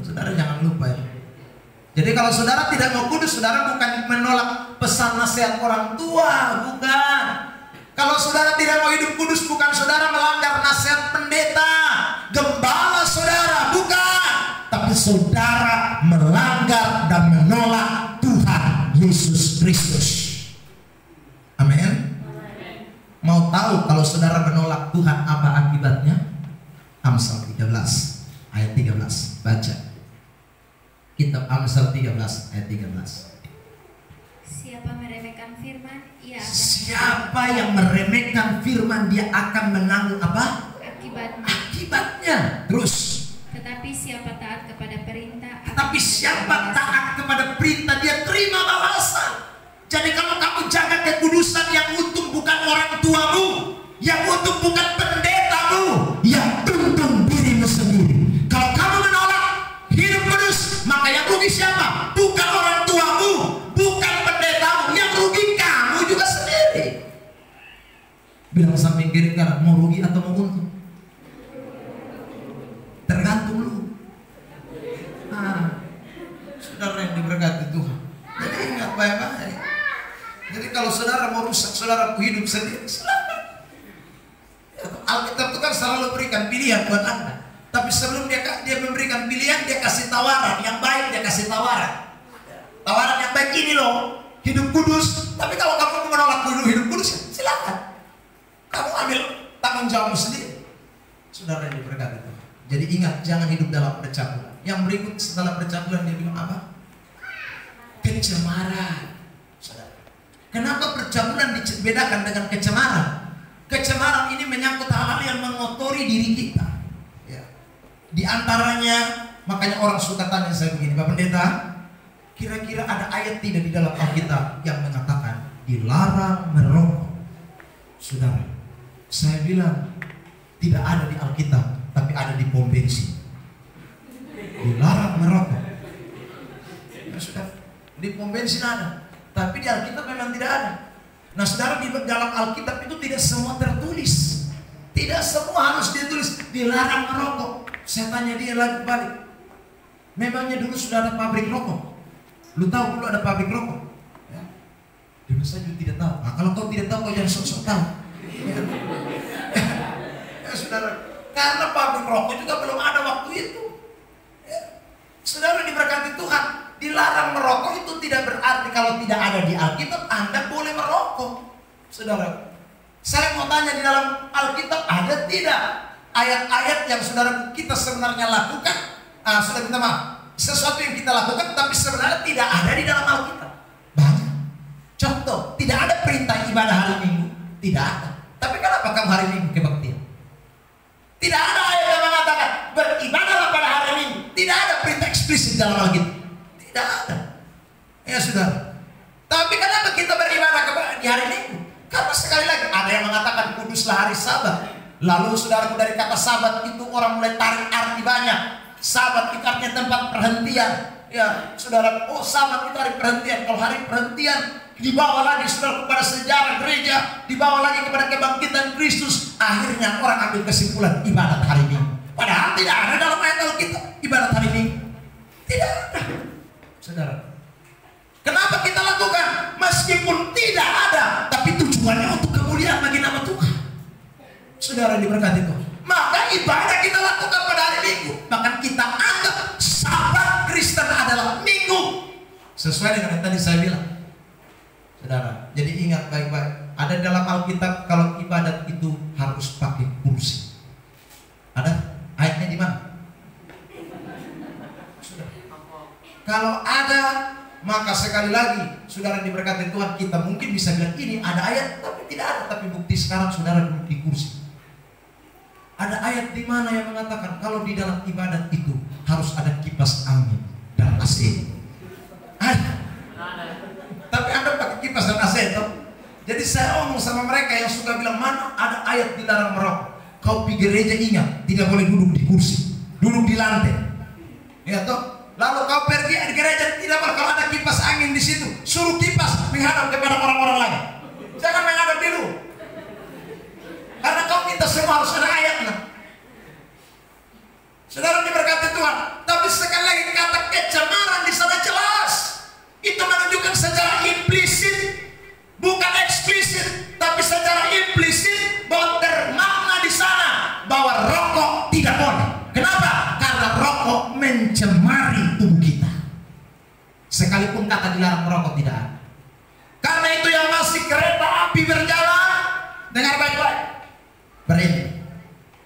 Saudara jangan lupa ya. Jadi kalau saudara tidak mau kudus, saudara bukan menolak pesan nasihat orang tua, bukan. Kalau saudara tidak mau hidup kudus, bukan saudara melanggar nasihat pendeta, gembala saudara, bukan. Tapi saudara melanggar dan menolak Tuhan Yesus Kristus. Amin. Mau tahu kalau saudara menolak Tuhan apa akibatnya? Amsal 13 ayat 13, baca. Kitab Amsal 13 ayat 13. Siapa meremehkan firman, ia akan Siapa yang meremehkan firman, dia akan menanggung apa? akibatnya. Akibatnya. Terus. Tetapi siapa taat kepada perintah, Tapi siapa taat kepada perintah, dia terima balasan. Jadi kalau kamu jaga kekudusan, yang untung bukan orang tuamu, yang untung bukan pendetamu, yang untung dirimu sendiri. Kalau kamu menolak hidup kudus, maka yang rugi siapa? Bukan orang tuamu, bukan pendetamu, yang rugi kamu juga sendiri. Bilang samping kiri kanan, mau rugi atau mau untung? Tergantung lu. Saudara yang diberkati Tuhan. Jadi ingat baik-baik. Jadi kalau saudara mau rusak saudara hidup sendiri, silakan. Alkitab itu kan selalu berikan pilihan buat Anda. Tapi sebelum dia memberikan pilihan, dia kasih tawaran yang baik, dia kasih tawaran. Tawaran yang baik ini loh, hidup kudus. Tapi kalau kamu menolak dulu hidup kudus, silakan. silakan. Kamu ambil tanggung jawab sendiri. Saudara yang diberkati Tuhan. Jadi ingat, jangan hidup dalam percabulan. Yang berikut setelah percabulan dia bilang apa? Kecemaran. Saudara, kenapa percabulan dibedakan dengan kecemaran? Kecemaran ini menyangkut hal-hal yang mengotori diri kita. Ya. Di antaranya, makanya orang suka tanya saya begini, Pak Pendeta, kira-kira ada ayat tidak di dalam Alkitab yang mengatakan dilarang merokok? Saudara, saya bilang tidak ada di Alkitab, tapi ada di pom bensin. Dilarang merokok. Ya sudah, di pom bensin ada, tapi di Alkitab memang tidak ada. Nah saudara, di dalam Alkitab itu tidak semua tertulis. Tidak semua harus ditulis dilarang merokok. Saya tanya dia lagi balik, memangnya dulu sudah ada pabrik rokok? Lu tahu dulu ada pabrik rokok? Ya. Dia saya juga tidak tahu. Nah, kalau kau tidak tahu, kau jangan sok-sok tahu. Ya, saudara, karena pabrik rokok juga belum ada waktu itu. Ya. Saudara diberkati Tuhan, dilarang merokok itu tidak berarti kalau tidak ada di Alkitab Anda boleh merokok. Saudara, saya mau tanya, di dalam Alkitab ada tidak ayat-ayat yang saudara kita sebenarnya lakukan? Sudah minta maaf, sesuatu yang kita lakukan tapi sebenarnya tidak ada di dalam Alkitab. Banyak. Contoh, tidak ada perintah ibadah hari Minggu, tidak ada. Tapi kenapa kamu hari Minggu kebaktian? Tidak ada ayat yang mengatakan beribadahlah pada hari Minggu. Tidak ada perintah eksplisit dalam Alkitab. Tidak ada. Ya saudara. Tapi kenapa kita beribadah di hari Minggu? Karena sekali lagi ada yang mengatakan kuduslah hari Sabat. Lalu saudaraku, dari kata Sabat itu orang mulai tarik arti banyak. Sabat itu artinya tempat perhentian. Ya saudara, oh Sabat itu hari perhentian. Kalau hari perhentian dibawa lagi saudara kepada sejarah gereja, dibawa lagi kepada kebangkitan Kristus. Akhirnya orang ambil kesimpulan ibadat hari Minggu. Padahal tidak ada dalam ayat Alkitab ibadat hari Minggu. Tidak ada. Saudara, kenapa kita lakukan? Meskipun tidak ada, tapi tujuannya untuk kemuliaan bagi nama Tuhan. Saudara diberkati Tuhan. Maka ibadah kita lakukan pada hari Minggu. Maka kita anggap Sabat Kristen adalah Minggu. Sesuai dengan yang tadi saya bilang. Saudara, jadi ingat baik-baik. Ada dalam Alkitab kalau ibadat itu harus pakai kursi. Ada ayatnya di mana? Kalau ada, maka sekali lagi saudara diberkati Tuhan, kita mungkin bisa bilang ini ada ayat, tapi tidak ada. Tapi bukti sekarang saudara duduk di kursi. Ada ayat di mana yang mengatakan kalau di dalam ibadat itu harus ada kipas angin dan AC? Ada. Tapi Anda pakai kipas dan AC itu. Jadi saya omong sama mereka yang suka bilang mana ada ayat dilarang merokok. Kau pergi gereja ingat, tidak boleh duduk di kursi, duduk di lantai. Ya toh. Lalu kau pergi di gereja tidak boleh, kalau ada kipas angin di situ, suruh kipas menghadap kepada orang-orang lain. Jangan menghadap dulu. Karena kau minta semua harus ada ayatnya. Saudara diberkati Tuhan. Tapi sekali lagi kata kecemaran di sana jelas. Itu menunjukkan secara implisit, bukan eksplisit, tapi secara implisit bahwa termakna di sana bahwa rokok tidak boleh. Kenapa? Karena rokok mencemari tubuh kita. Sekalipun kata dilarang merokok tidak ada. Karena itu yang masih kereta api berjalan, dengar baik-baik. Berhenti.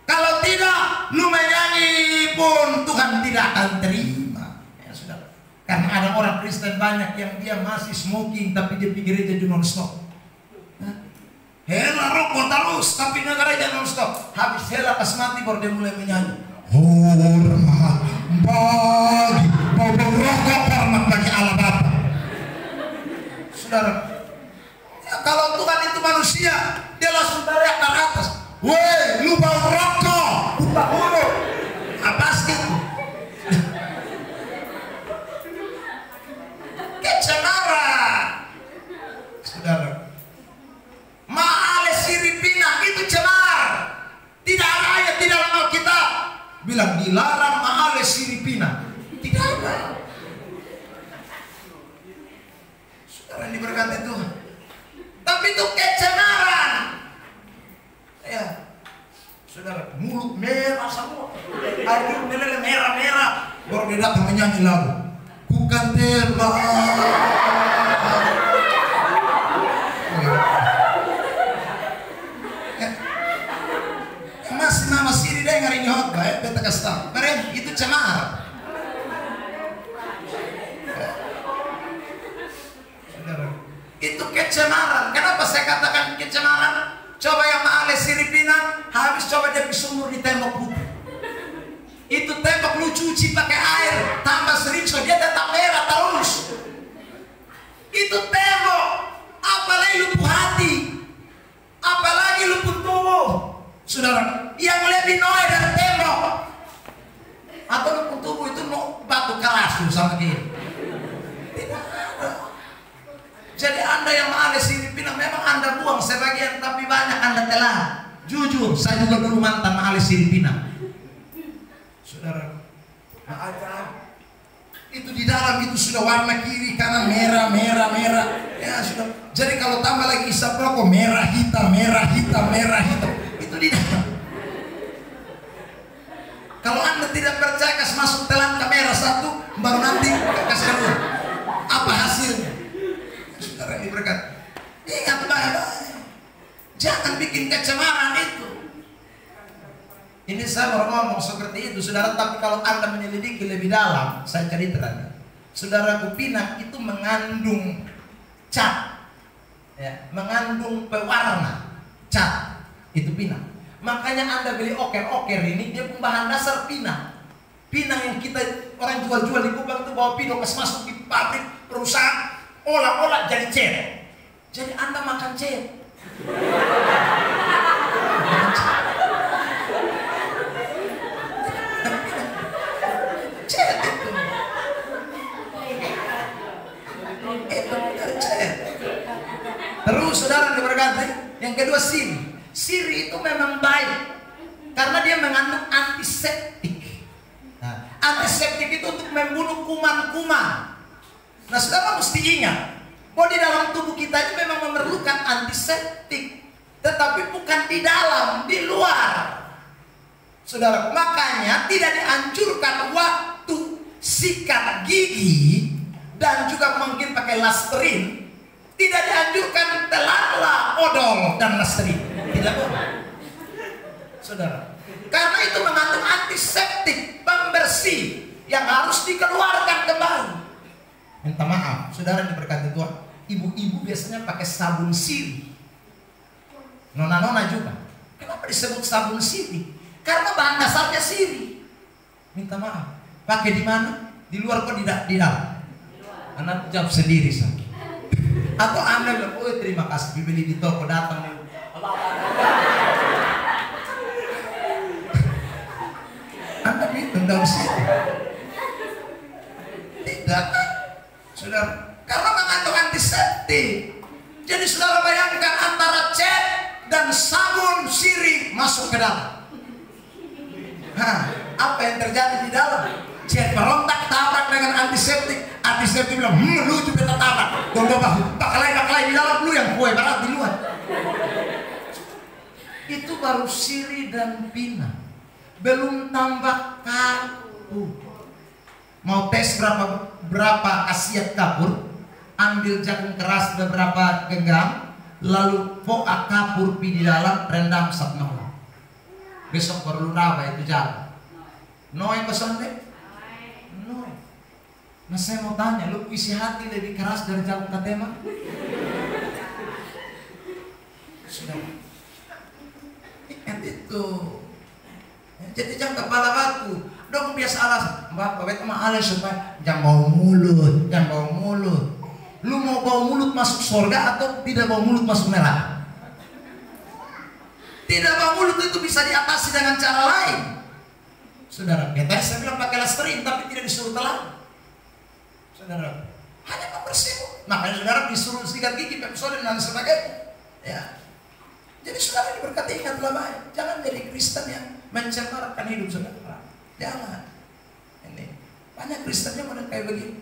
Kalau tidak, lu menyanyi pun Tuhan tidak akan terima. Ya sudah. Karena ada orang Kristen banyak yang dia masih smoking tapi dia pergi gereja non stop. Hela rokok terus tapi nggak gereja non stop. Habis hela pas mati baru dia mulai menyanyi. Hormat bagi bau rokok, hormat bagi Allah Bapa. Saudara, ya kalau Tuhan itu manusia, dia langsung teriak dari atas. Weh, lu bau rokok, ubah mulut. Apa sih itu? Kecemaran. Saudara, Maale Siripina itu cemar. Tidak ada ayat di dalam Alkitab bilang dilarang Maale Siripina. Tidak ada. Saudara diberkati Tuhan. Tapi itu kecemaran. Ya, saudara, mulut merah semua, air meleleh merah-merah, baru dia datang menyanyi lagu. Bukan terbang. tahun. Meren, itu cemar. Itu kecemaran. Kenapa saya katakan kecemaran? Coba yang males Siripina, habis coba dia sumur di tembok putih. Itu tembok lu cuci pakai air, tambah sering so dia tetap merah terus. Itu tembok, apalagi lupu hati, apalagi lupu tubuh. Saudara, yang lebih noe dari tembok atau lupu tubuh itu batu keras tuh sama dia. Tidak ada. Jadi Anda yang males Filipina memang Anda buang sebagian, tapi banyak Anda telah. Jujur, saya juga dulu mantan males Filipina. Saudara, itu di dalam itu sudah warna kiri kanan merah. Ya sudah. Jadi kalau tambah lagi isap rokok merah hitam. Itu di dalam. Kalau Anda tidak percaya, kasih masuk telan kamera satu, baru nanti kasih kedua. Apa hasilnya? Saudara yang berkata, ingat baik-baik, jangan bikin kecemaran itu. Ini saya baru ngomong seperti itu, saudara. Tapi kalau Anda menyelidiki lebih dalam, saya cerita tadi, saudaraku, pinang itu mengandung cat, ya, mengandung pewarna cat, itu pinang. Makanya Anda beli oker-oker ini, dia bahan dasar pinang. Pinang yang kita orang jual-jual di Kupang itu bawa pinang masuk di pabrik perusahaan, olah-olah jadi cat. Jadi Anda makan cat. Cat itu. Itu dari cat. Terus saudara diberkati. Yang kedua siri. Siri itu memang baik karena dia mengandung antiseptik. Nah, antiseptik itu untuk membunuh kuman-kuman. Nah, saudara mesti ingat bahwa di dalam tubuh kita ini memang memerlukan antiseptik, tetapi bukan di dalam, di luar. Saudara, makanya tidak dianjurkan waktu sikat gigi dan juga mungkin pakai Listerine. Tidak dianjurkan telanlah odol dan Listerine. Tidak boleh. Saudara, karena itu mengandung antiseptik, pembersih yang harus dikeluarkan kembali. Minta maaf, saudara diberkati Tuhan. Ibu-ibu biasanya pakai sabun sirih. Nona-nona juga. Kenapa disebut sabun sirih? Karena bahan dasarnya sirih. Minta maaf. Pakai di mana? Di luar kok tidak di dalam? Anak jawab sendiri saja. Atau Anda bilang, oh terima kasih beli di toko, datang nih. Anda minum daun sirih? Tidak. Saudara, karena mengandung antiseptik. Jadi saudara bayangkan antara cat dan sabun sirih masuk ke dalam. Apa yang terjadi di dalam? Cat berontak tabrak dengan antiseptik. Antiseptik bilang, lucu beta tabrak. Bakalai di dalam, lu yang kue barat di luar. Itu baru sirih dan pinang. Belum tambah kapur. Mau tes berapa khasiat kapur? Ambil jagung keras beberapa genggam, lalu poak kapur di dalam, rendam 1 malam. Besok perlu raba itu jagung. Noy pesan deh. Noy. Nah saya mau tanya, lu isi hati lebih keras dari jagung katema? Sudah. Ingat itu. Jadi jangan kepala batu. Dong biasa alasan, bapak beta mah alas supaya jangan bau mulut. Lu mau bau mulut masuk surga atau tidak bau mulut masuk neraka? Tidak bau mulut itu bisa diatasi dengan cara lain. Saudara, ya tadi saya bilang pakai Listerine tapi tidak disuruh telan. Saudara, hanya membersih. Makanya saudara disuruh sikat gigi, Pepsodent dan sebagainya. Ya. Jadi saudara diberkati, ingatlah baik. Jangan jadi Kristen yang mencemarkan hidup saudara. Jangan. Ini banyak Kristennya model kayak begini.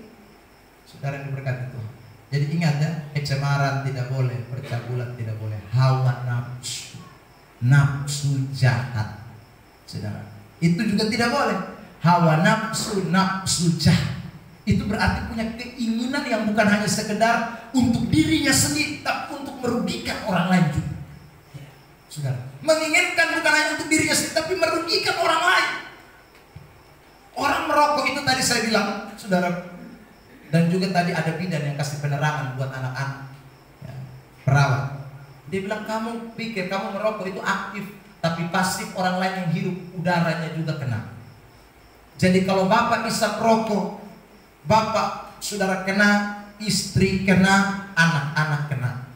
Saudara yang diberkati Tuhan. Jadi ingat ya, kecemaran tidak boleh, percabulan tidak boleh, hawa nafsu jahat. Saudara, itu juga tidak boleh. Hawa nafsu jahat. Itu berarti punya keinginan yang bukan hanya sekedar untuk dirinya sendiri, tapi untuk merugikan orang lain juga. Saudara, menginginkan bukan hanya untuk dirinya sendiri, tapi merugikan orang lain. Orang merokok itu tadi saya bilang, saudara, dan juga tadi ada bidan yang kasih penerangan buat anak-anak, ya, perawat. Dia bilang kamu pikir kamu merokok itu aktif, tapi pasif orang lain yang hirup udaranya juga kena. Jadi kalau bapak isap rokok, bapak saudara kena, istri kena, anak-anak kena.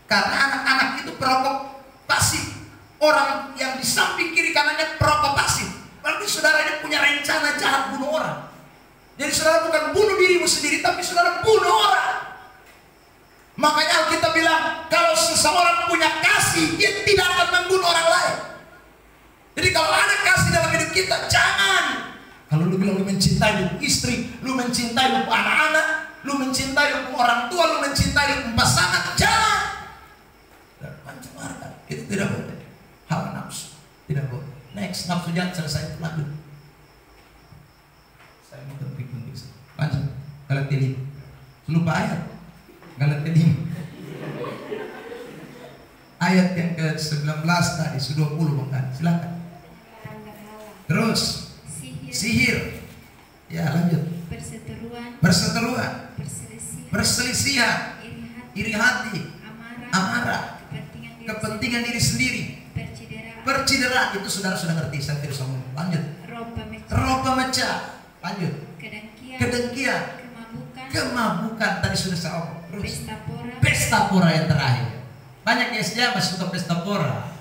Karena anak-anak itu perokok pasif. Orang yang di samping kiri kanannya perokok pasif. Berarti saudara ini punya rencana jahat bunuh orang. Jadi saudara bukan bunuh dirimu sendiri, tapi saudara bunuh orang. Makanya Alkitab bilang, kalau seseorang punya kasih, dia tidak akan membunuh orang lain. Jadi kalau ada kasih dalam hidup kita, jangan. Kalau lu bilang lu mencintai lu istri, lu mencintai lu anak-anak, lu mencintai lu orang tua, lu mencintai lu pasangan, jangan. Dan mencemarkan, itu tidak boleh. Hawa nafsu, tidak boleh. Next, nafsu jangan selesai, lanjut. Saya mau terpikir bisa. Lanjut, Galatia 5. Lupa ayat. Galatia 5. Ayat yang ke-19 tadi, 20 bukan? Silakan. Terus, sihir. Ya, lanjut. Perseteruan. Perselisihan. Iri hati. Amarah. Kepentingan diri sendiri. Percideraan. Itu saudara sudah ngerti, saya tidak usah ngomong. Lanjut. Roh pemecah. Lanjut. Kedengkian. Kemabukan. Tadi sudah saya omong. Terus. Pesta pora yang terakhir. Banyak ya saya masih suka pesta pora.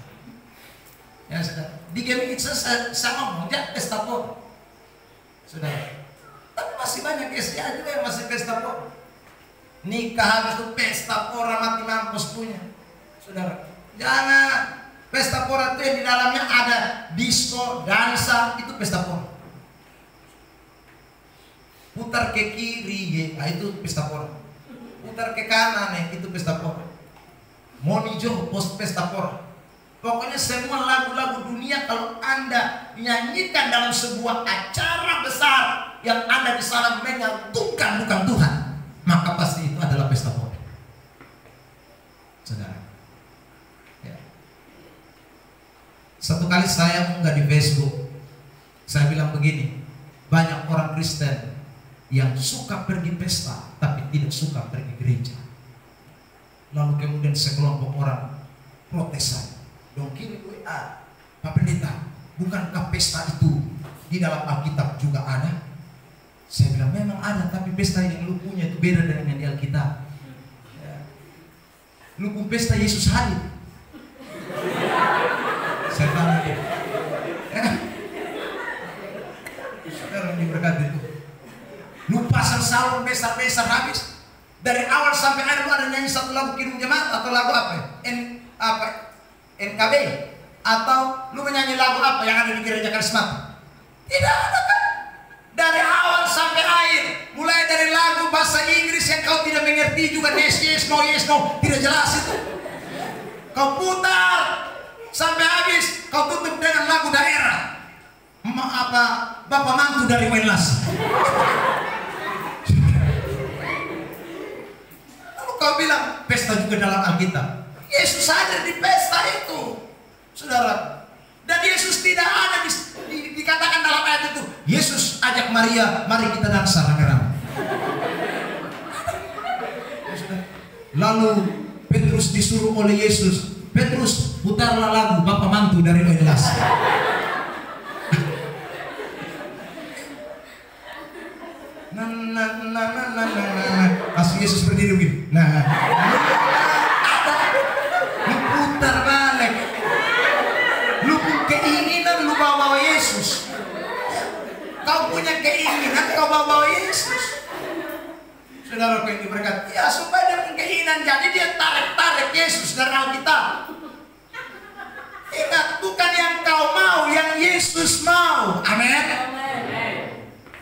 Ya sudah. Di game itu saya ngomong ya pesta pora. Sudah. Tapi masih banyak ya juga yang masih pesta pora. Nikah habis itu pesta pora mati mampus punya. Saudara, jangan. Pesta pora itu yang di dalamnya ada disco, dansa, itu pesta pora. Putar ke kiri, itu pesta pora. Putar ke kanan, itu pesta pora. Monijo, pesta pora. Pokoknya semua lagu-lagu dunia kalau Anda nyanyikan dalam sebuah acara besar yang Anda di sana mengagungkan bukan Tuhan, maka pasti itu adalah pesta pora. Saudara. Satu kali saya unggah di Facebook, saya bilang begini, banyak orang Kristen yang suka pergi pesta tapi tidak suka pergi gereja. Lalu kemudian sekelompok orang protes, dong kini WA, Pak Pendeta, bukankah pesta itu di dalam Alkitab juga ada? Saya bilang memang ada, tapi pesta yang lu punya itu beda dengan yang di Alkitab. Lu punya pesta Yesus hadir. Saya tanya dia, saudara diberkati itu. Lu pasang salon besar-besar habis. Dari awal sampai akhir lu ada nyanyi satu lagu Kidung Jemaat atau lagu apa? NKB atau lu menyanyi lagu apa yang ada di gereja karismatik? Tidak ada kan? Dari awal sampai akhir, mulai dari lagu bahasa Inggris yang kau tidak mengerti juga, yes no, tidak jelas itu. Kau putar sampai habis, kau tutup dengan lagu daerah. Bapak mantu dari Welas. Lalu kau bilang pesta juga dalam Alkitab. Yesus ada di pesta itu, saudara. Dan Yesus tidak ada dikatakan dalam ayat itu. Yesus ajak Maria, mari kita dansa rame-rame. Lalu Petrus disuruh oleh Yesus, Petrus putarlah lagu Bapak Mantu dari Welas. Langsung Yesus berdiri begini. Ada. Lu putar balik. Lu punya keinginan lu bawa Yesus. Kau punya keinginan kau bawa Yesus. Saudara yang diberkati, ya supaya dia punya keinginan, jadi dia tarik Yesus dari Alkitab. Ingat, bukan yang kau mau, yang Yesus mau. Amin.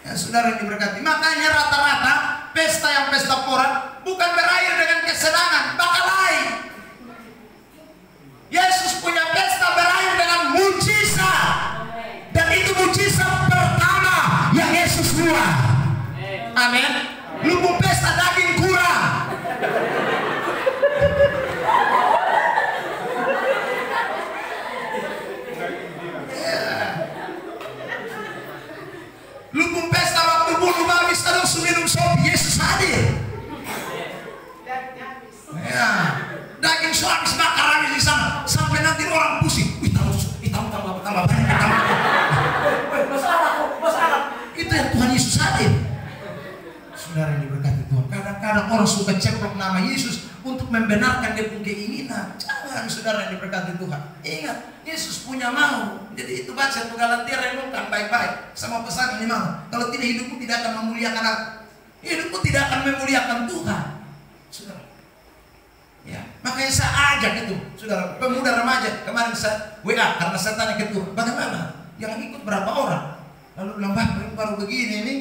Ya, saudara yang diberkati, makanya rata-rata pesta yang pesta pora bukan berakhir dengan kesenangan, bakal lain. Yesus punya pesta berakhir dengan mujizat, dan itu mujizat pertama yang Yesus buat. Amin. Lu mau pesta daging kurang, lu Saudara yang diberkati Tuhan, kadang-kadang orang suka ceplok nama Yesus untuk membenarkan dia punya keinginan. Jangan, saudara yang diberkati Tuhan. Ingat, Yesus punya mau. Jadi itu baca tuh Galatia, renungkan baik-baik sama pesan ini mau. Kalau tidak, hidupmu tidak akan memuliakan aku. Hidupmu tidak akan memuliakan Tuhan, saudara. Ya, makanya saya ajak itu, saudara, pemuda remaja. Kemarin saya WA karena saya tanya ke Tuhan, bagaimana? Yang ikut berapa orang? Lalu bilang, Pak, baru begini nih.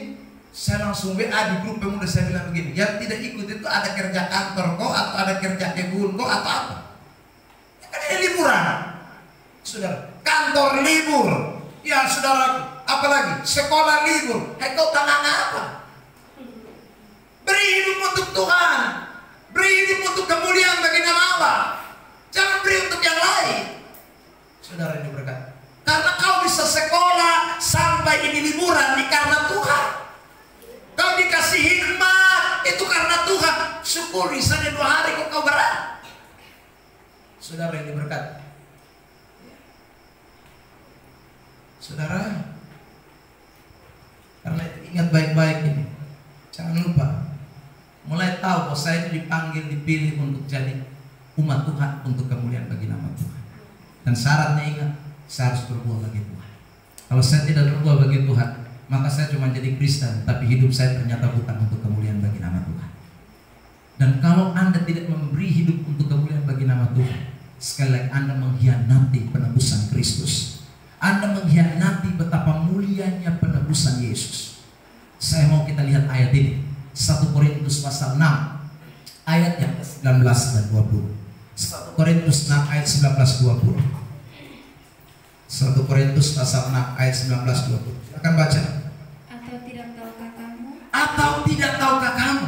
Saya langsung WA di grup pemuda, saya bilang begini, yang tidak ikut itu ada kerja kantor kok, atau ada kerja kebun kok, atau apa? Ya kan ini liburan, saudara. Kantor libur, ya saudara, apalagi sekolah libur. Hai, kau tangan apa? Beri hidup untuk Tuhan, beri hidup untuk kemuliaan bagi nama Allah. Jangan beri untuk yang lain, saudara ini berkata. Karena kau bisa sekolah sampai ini liburan ini karena Tuhan. Kau dikasih hikmat itu karena Tuhan. Syukuri saja 2 hari kok kau berat. Saudara yang diberkati. Saudara, karena itu ingat baik-baik ini. Jangan lupa. Mulai tahu bahwa saya dipanggil, dipilih untuk jadi umat Tuhan untuk kemuliaan bagi nama Tuhan. Dan syaratnya ingat, saya harus berbuat bagi Tuhan. Kalau saya tidak berbuat bagi Tuhan, maka saya cuma jadi Kristen, tapi hidup saya ternyata bukan untuk kemuliaan bagi nama Tuhan. Dan kalau Anda tidak memberi hidup untuk kemuliaan bagi nama Tuhan, sekali lagi Anda mengkhianati penebusan Kristus. Anda mengkhianati betapa mulianya penebusan Yesus. Saya mau kita lihat ayat ini, 1 Korintus pasal 6 ayat yang 19 dan 20. 1 Korintus 6 ayat 19-20. 1 Korintus pasal 6 ayat 19-20. Silakan baca. Atau tidak tahukah kamu?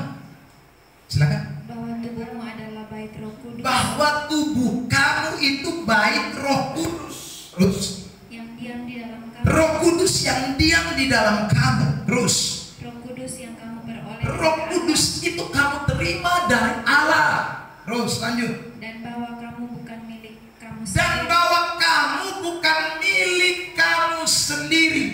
Silakan. Bahwa tubuhmu adalah bait Roh Kudus. Bahwa tubuh kamu itu bait Roh Kudus. Terus. Yang diam di dalam kamu. Roh Kudus yang diam di dalam kamu. Terus. Roh Kudus yang kamu peroleh. Roh Kudus itu kamu terima dari Allah. Terus lanjut. Dan bahwa kamu bukan milik kamu sendiri. Dan bahwa kamu bukan milik kamu sendiri.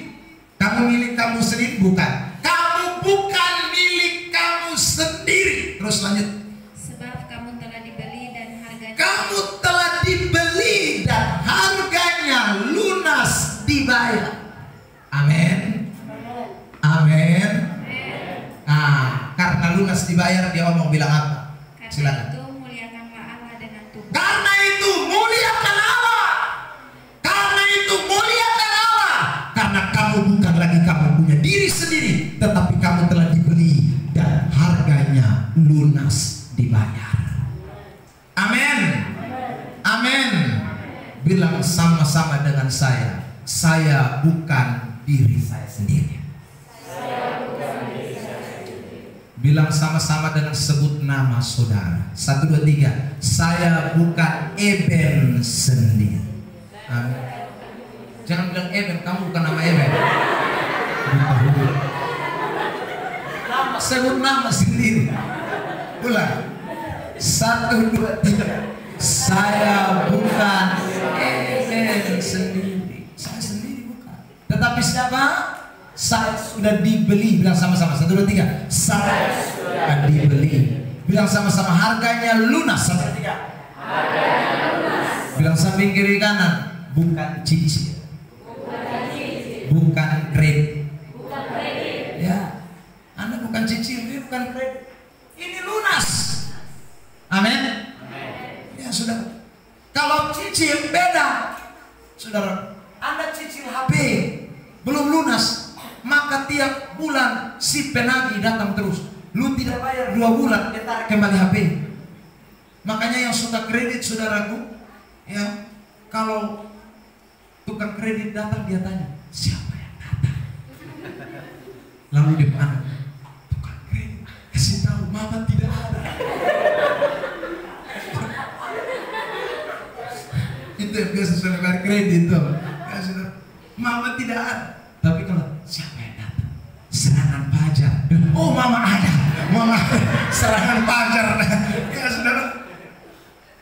Kamu milik kamu sendiri bukan. Kamu bukan milik kamu sendiri. Terus lanjut. Sebab kamu telah dibeli dan harganya. Kamu telah dibeli dan harganya lunas dibayar. Amin. Amin. Nah, karena lunas dibayar, dia ngomong bilang apa? Silakan. Karena itu muliakanlah Allah dengan tubuh. Karena itu muliakan Allah. Karena itu muliakan Allah. Karena kamu bukan lagi kamu punya diri sendiri, tetapi kamu telah dibeli dan harganya lunas dibayar. Amin. Amin. Bilang sama-sama dengan saya bukan diri saya sendiri. Bilang sama-sama dengan sebut nama saudara. 1, 2, 3. Saya bukan Eben sendiri. Amin. Jangan bilang Eben, kamu bukan nama Eben. Sebut nama sendiri. Ulang. 1, 2, 3. Saya bukan Eben sendiri. Saya sendiri bukan. Tetapi siapa? Saya sudah dibeli. Bilang sama-sama. 1, 2, 3. Saya sudah dibeli. Bilang sama-sama, harganya lunas. 1, 2, 3. Harganya lunas. Bilang samping kiri kanan, bukan cicil. Bukan kredit. Ya, Anda bukan cicil, ini bukan kredit. Ini lunas. Amin. Ya sudah. Kalau cicil beda, saudara. Anda cicil HP belum lunas, maka tiap bulan si penagih datang terus. Lu tidak bayar 2 bulan, dia tarik kembali HP. Makanya yang suka kredit, saudaraku, ya, kalau tukang kredit datang, dia tanya, siapa yang datang? Lalu dia panik, tukang kredit, kasih tahu mama tidak ada. Itu yang biasa sudah bayar kredit tuh. Ya, sudah, mama tidak ada. Tapi kalau siapa yang datang? Serangan pajar. Oh, mama ada. Mama serangan pajar. Ya saudara,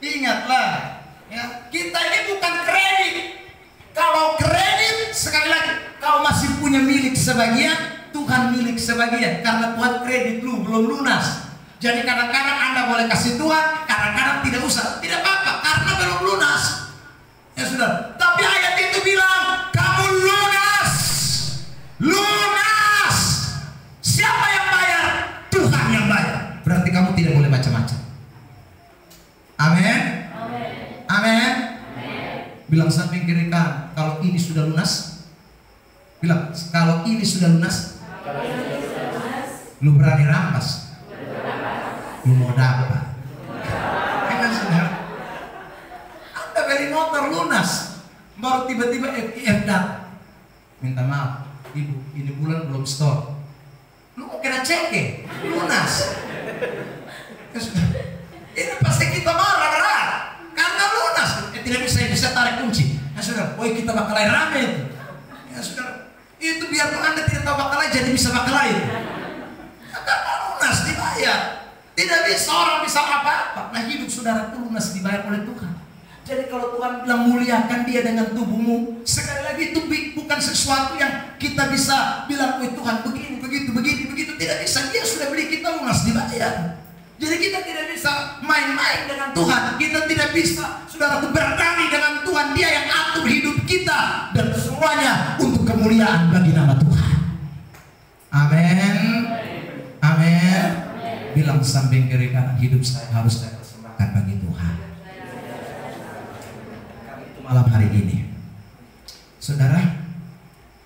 ingatlah, ya, kita ini bukan kredit. Kalau kredit, sekali lagi, kau masih punya milik sebagian, Tuhan Tuhan milik sebagian karena Tuhan kredit lu belum lunas. Jadi kadang-kadang Anda boleh kasih Tuhan, kadang-kadang tidak usah. Tidak apa-apa karena belum lunas. Ya sudah. Tapi ayat itu bilang kamu lunas. Lunas. Siapa yang bayar? Tuhan yang bayar. Berarti kamu tidak boleh macam-macam. Amin. Amin. Bilang samping kiri kanan, kalau ini sudah lunas. Bilang, kalau ini sudah lunas, lu berani rampas, lu mau dapat. Kan saudara, Anda beli motor lunas, baru tiba-tiba FIF datang, minta maaf, ibu, ini bulan belum store. Lu mau kena cek lunas. Ini pasti kita marah berat karena lunas. Tidak bisa tarik kunci. Ya saudara, woi kita bakal lain rame itu. Ya saudara, itu biarpun Anda tidak tahu bakal lain jadi bisa bakal lain. Ya, karena lunas dibayar. Tidak bisa orang bisa apa-apa. Nah hidup saudara itu lunas dibayar oleh Tuhan. Jadi kalau Tuhan bilang muliakan dia dengan tubuhmu, sekali lagi itu bukan sesuatu yang kita bisa bilang, woi Tuhan begini, begitu. Tidak bisa, dia sudah beli kita lunas dibayar. Jadi kita tidak bisa main-main dengan Tuhan. Kita tidak bisa, saudara, berdamai dengan Tuhan. Dia yang atur hidup kita dan semuanya untuk kemuliaan bagi nama Tuhan. Amin. Amin. Bilang samping kiri kanan, hidup saya harus saya persembahkan bagi Tuhan. Malam hari ini, saudara,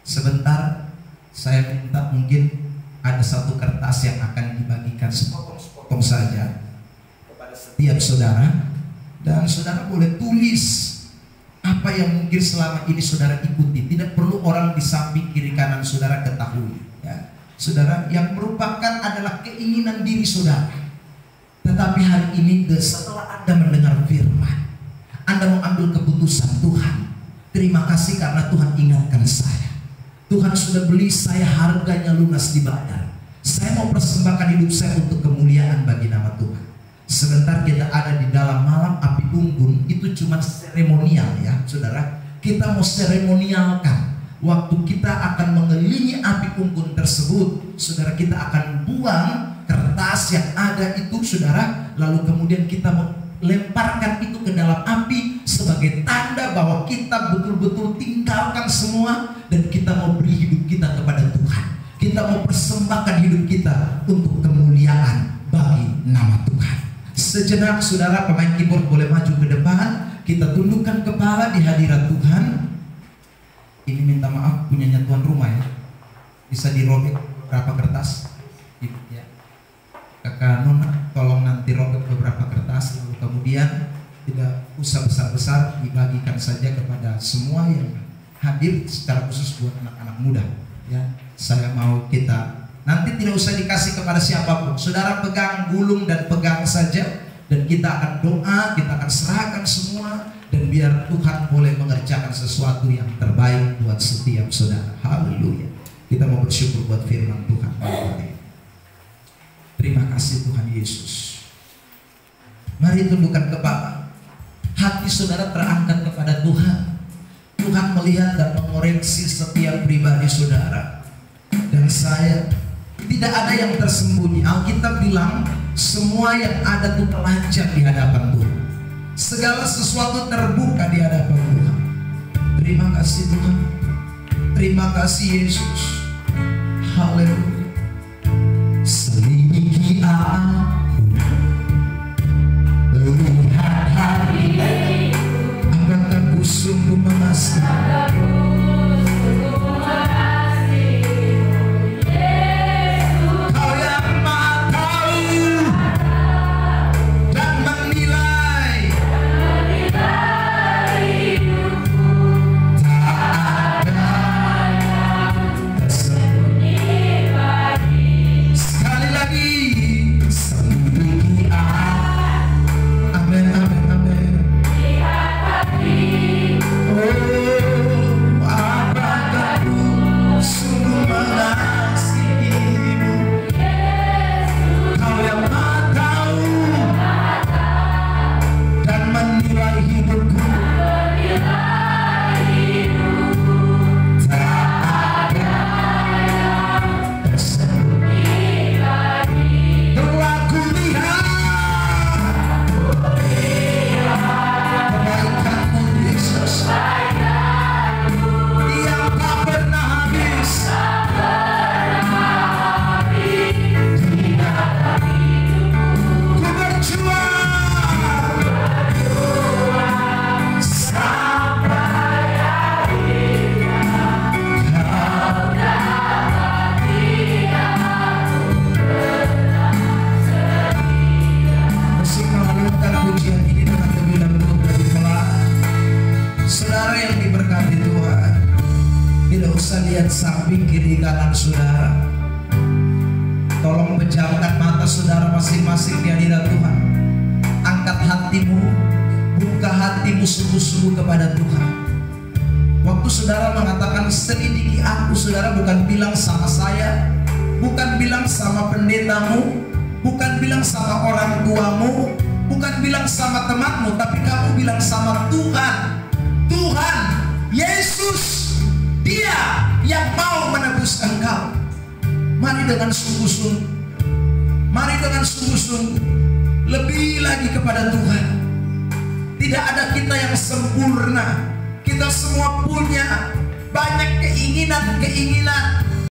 sebentar saya minta mungkin ada satu kertas yang akan dibagikan sepotong saja kepada setiap saudara, dan saudara boleh tulis apa yang mungkin selama ini saudara ikuti. Tidak perlu orang di samping kiri kanan saudara ketahui, ya. Saudara, yang merupakan adalah keinginan diri saudara. Tetapi hari ini setelah Anda mendengar firman, Anda mau ambil keputusan, Tuhan, terima kasih karena Tuhan ingatkan saya. Tuhan sudah beli saya, harganya lunas dibayar. Saya mau persembahkan hidup saya untuk kemuliaan bagi nama Tuhan. Sebentar kita ada di dalam malam api unggun, itu cuma seremonial ya saudara. Kita mau seremonialkan. Waktu kita akan mengelilingi api unggun tersebut, saudara, kita akan buang kertas yang ada itu saudara. Lalu kemudian kita lemparkan itu ke dalam api sebagai tanda bahwa kita betul-betul tinggalkan semua dan kita mau beri hidup kita kepada Tuhan. Kita mau persembahkan hidup kita untuk kemuliaan bagi nama Tuhan. Sejenak saudara, pemain keyboard boleh maju ke depan. Kita tundukkan kepala di hadirat Tuhan. Ini minta maaf punyanya tuan rumah ya. Bisa dirobek beberapa kertas. Ya. Kakak Nona, tolong nanti robek beberapa kertas. Lalu kemudian tidak usah besar-besar, dibagikan saja kepada semua yang hadir, secara khusus buat anak-anak muda. Ya, saya mau kita nanti tidak usah dikasih kepada siapapun. Saudara pegang, gulung dan pegang saja, dan kita akan doa, kita akan serahkan semua, dan biar Tuhan boleh mengerjakan sesuatu yang terbaik buat setiap saudara. Haleluya. Kita mau bersyukur buat firman Tuhan. Terima kasih Tuhan Yesus. Mari tundukkan kepala. Hati saudara terangkat kepada Tuhan. Tuhan melihat dan mengoreksi setiap pribadi saudara. Dan saya, tidak ada yang tersembunyi. Alkitab bilang semua yang ada itu telanjang di hadapan Tuhan. Segala sesuatu terbuka di hadapan Tuhan. Terima kasih Tuhan. Terima kasih Yesus. Haleluya. Selidiki aku, lihat hari, apakah ku sungguh mengasihi. samping kiri kanan saudara. Tolong pejamkan mata saudara masing-masing di hadirat Tuhan. Angkat hatimu, buka hatimu sungguh-sungguh kepada Tuhan. Waktu saudara mengatakan selidiki aku, saudara bukan bilang sama saya, bukan bilang sama pendetamu, bukan bilang sama orang tuamu, bukan bilang sama temanmu, tapi kamu bilang sama Tuhan. Tuhan Yesus, Dia yang mau menebus engkau. Mari dengan sungguh-sungguh, mari dengan sungguh-sungguh lebih lagi kepada Tuhan. Tidak ada kita yang sempurna. Kita semua punya banyak keinginan-keinginan,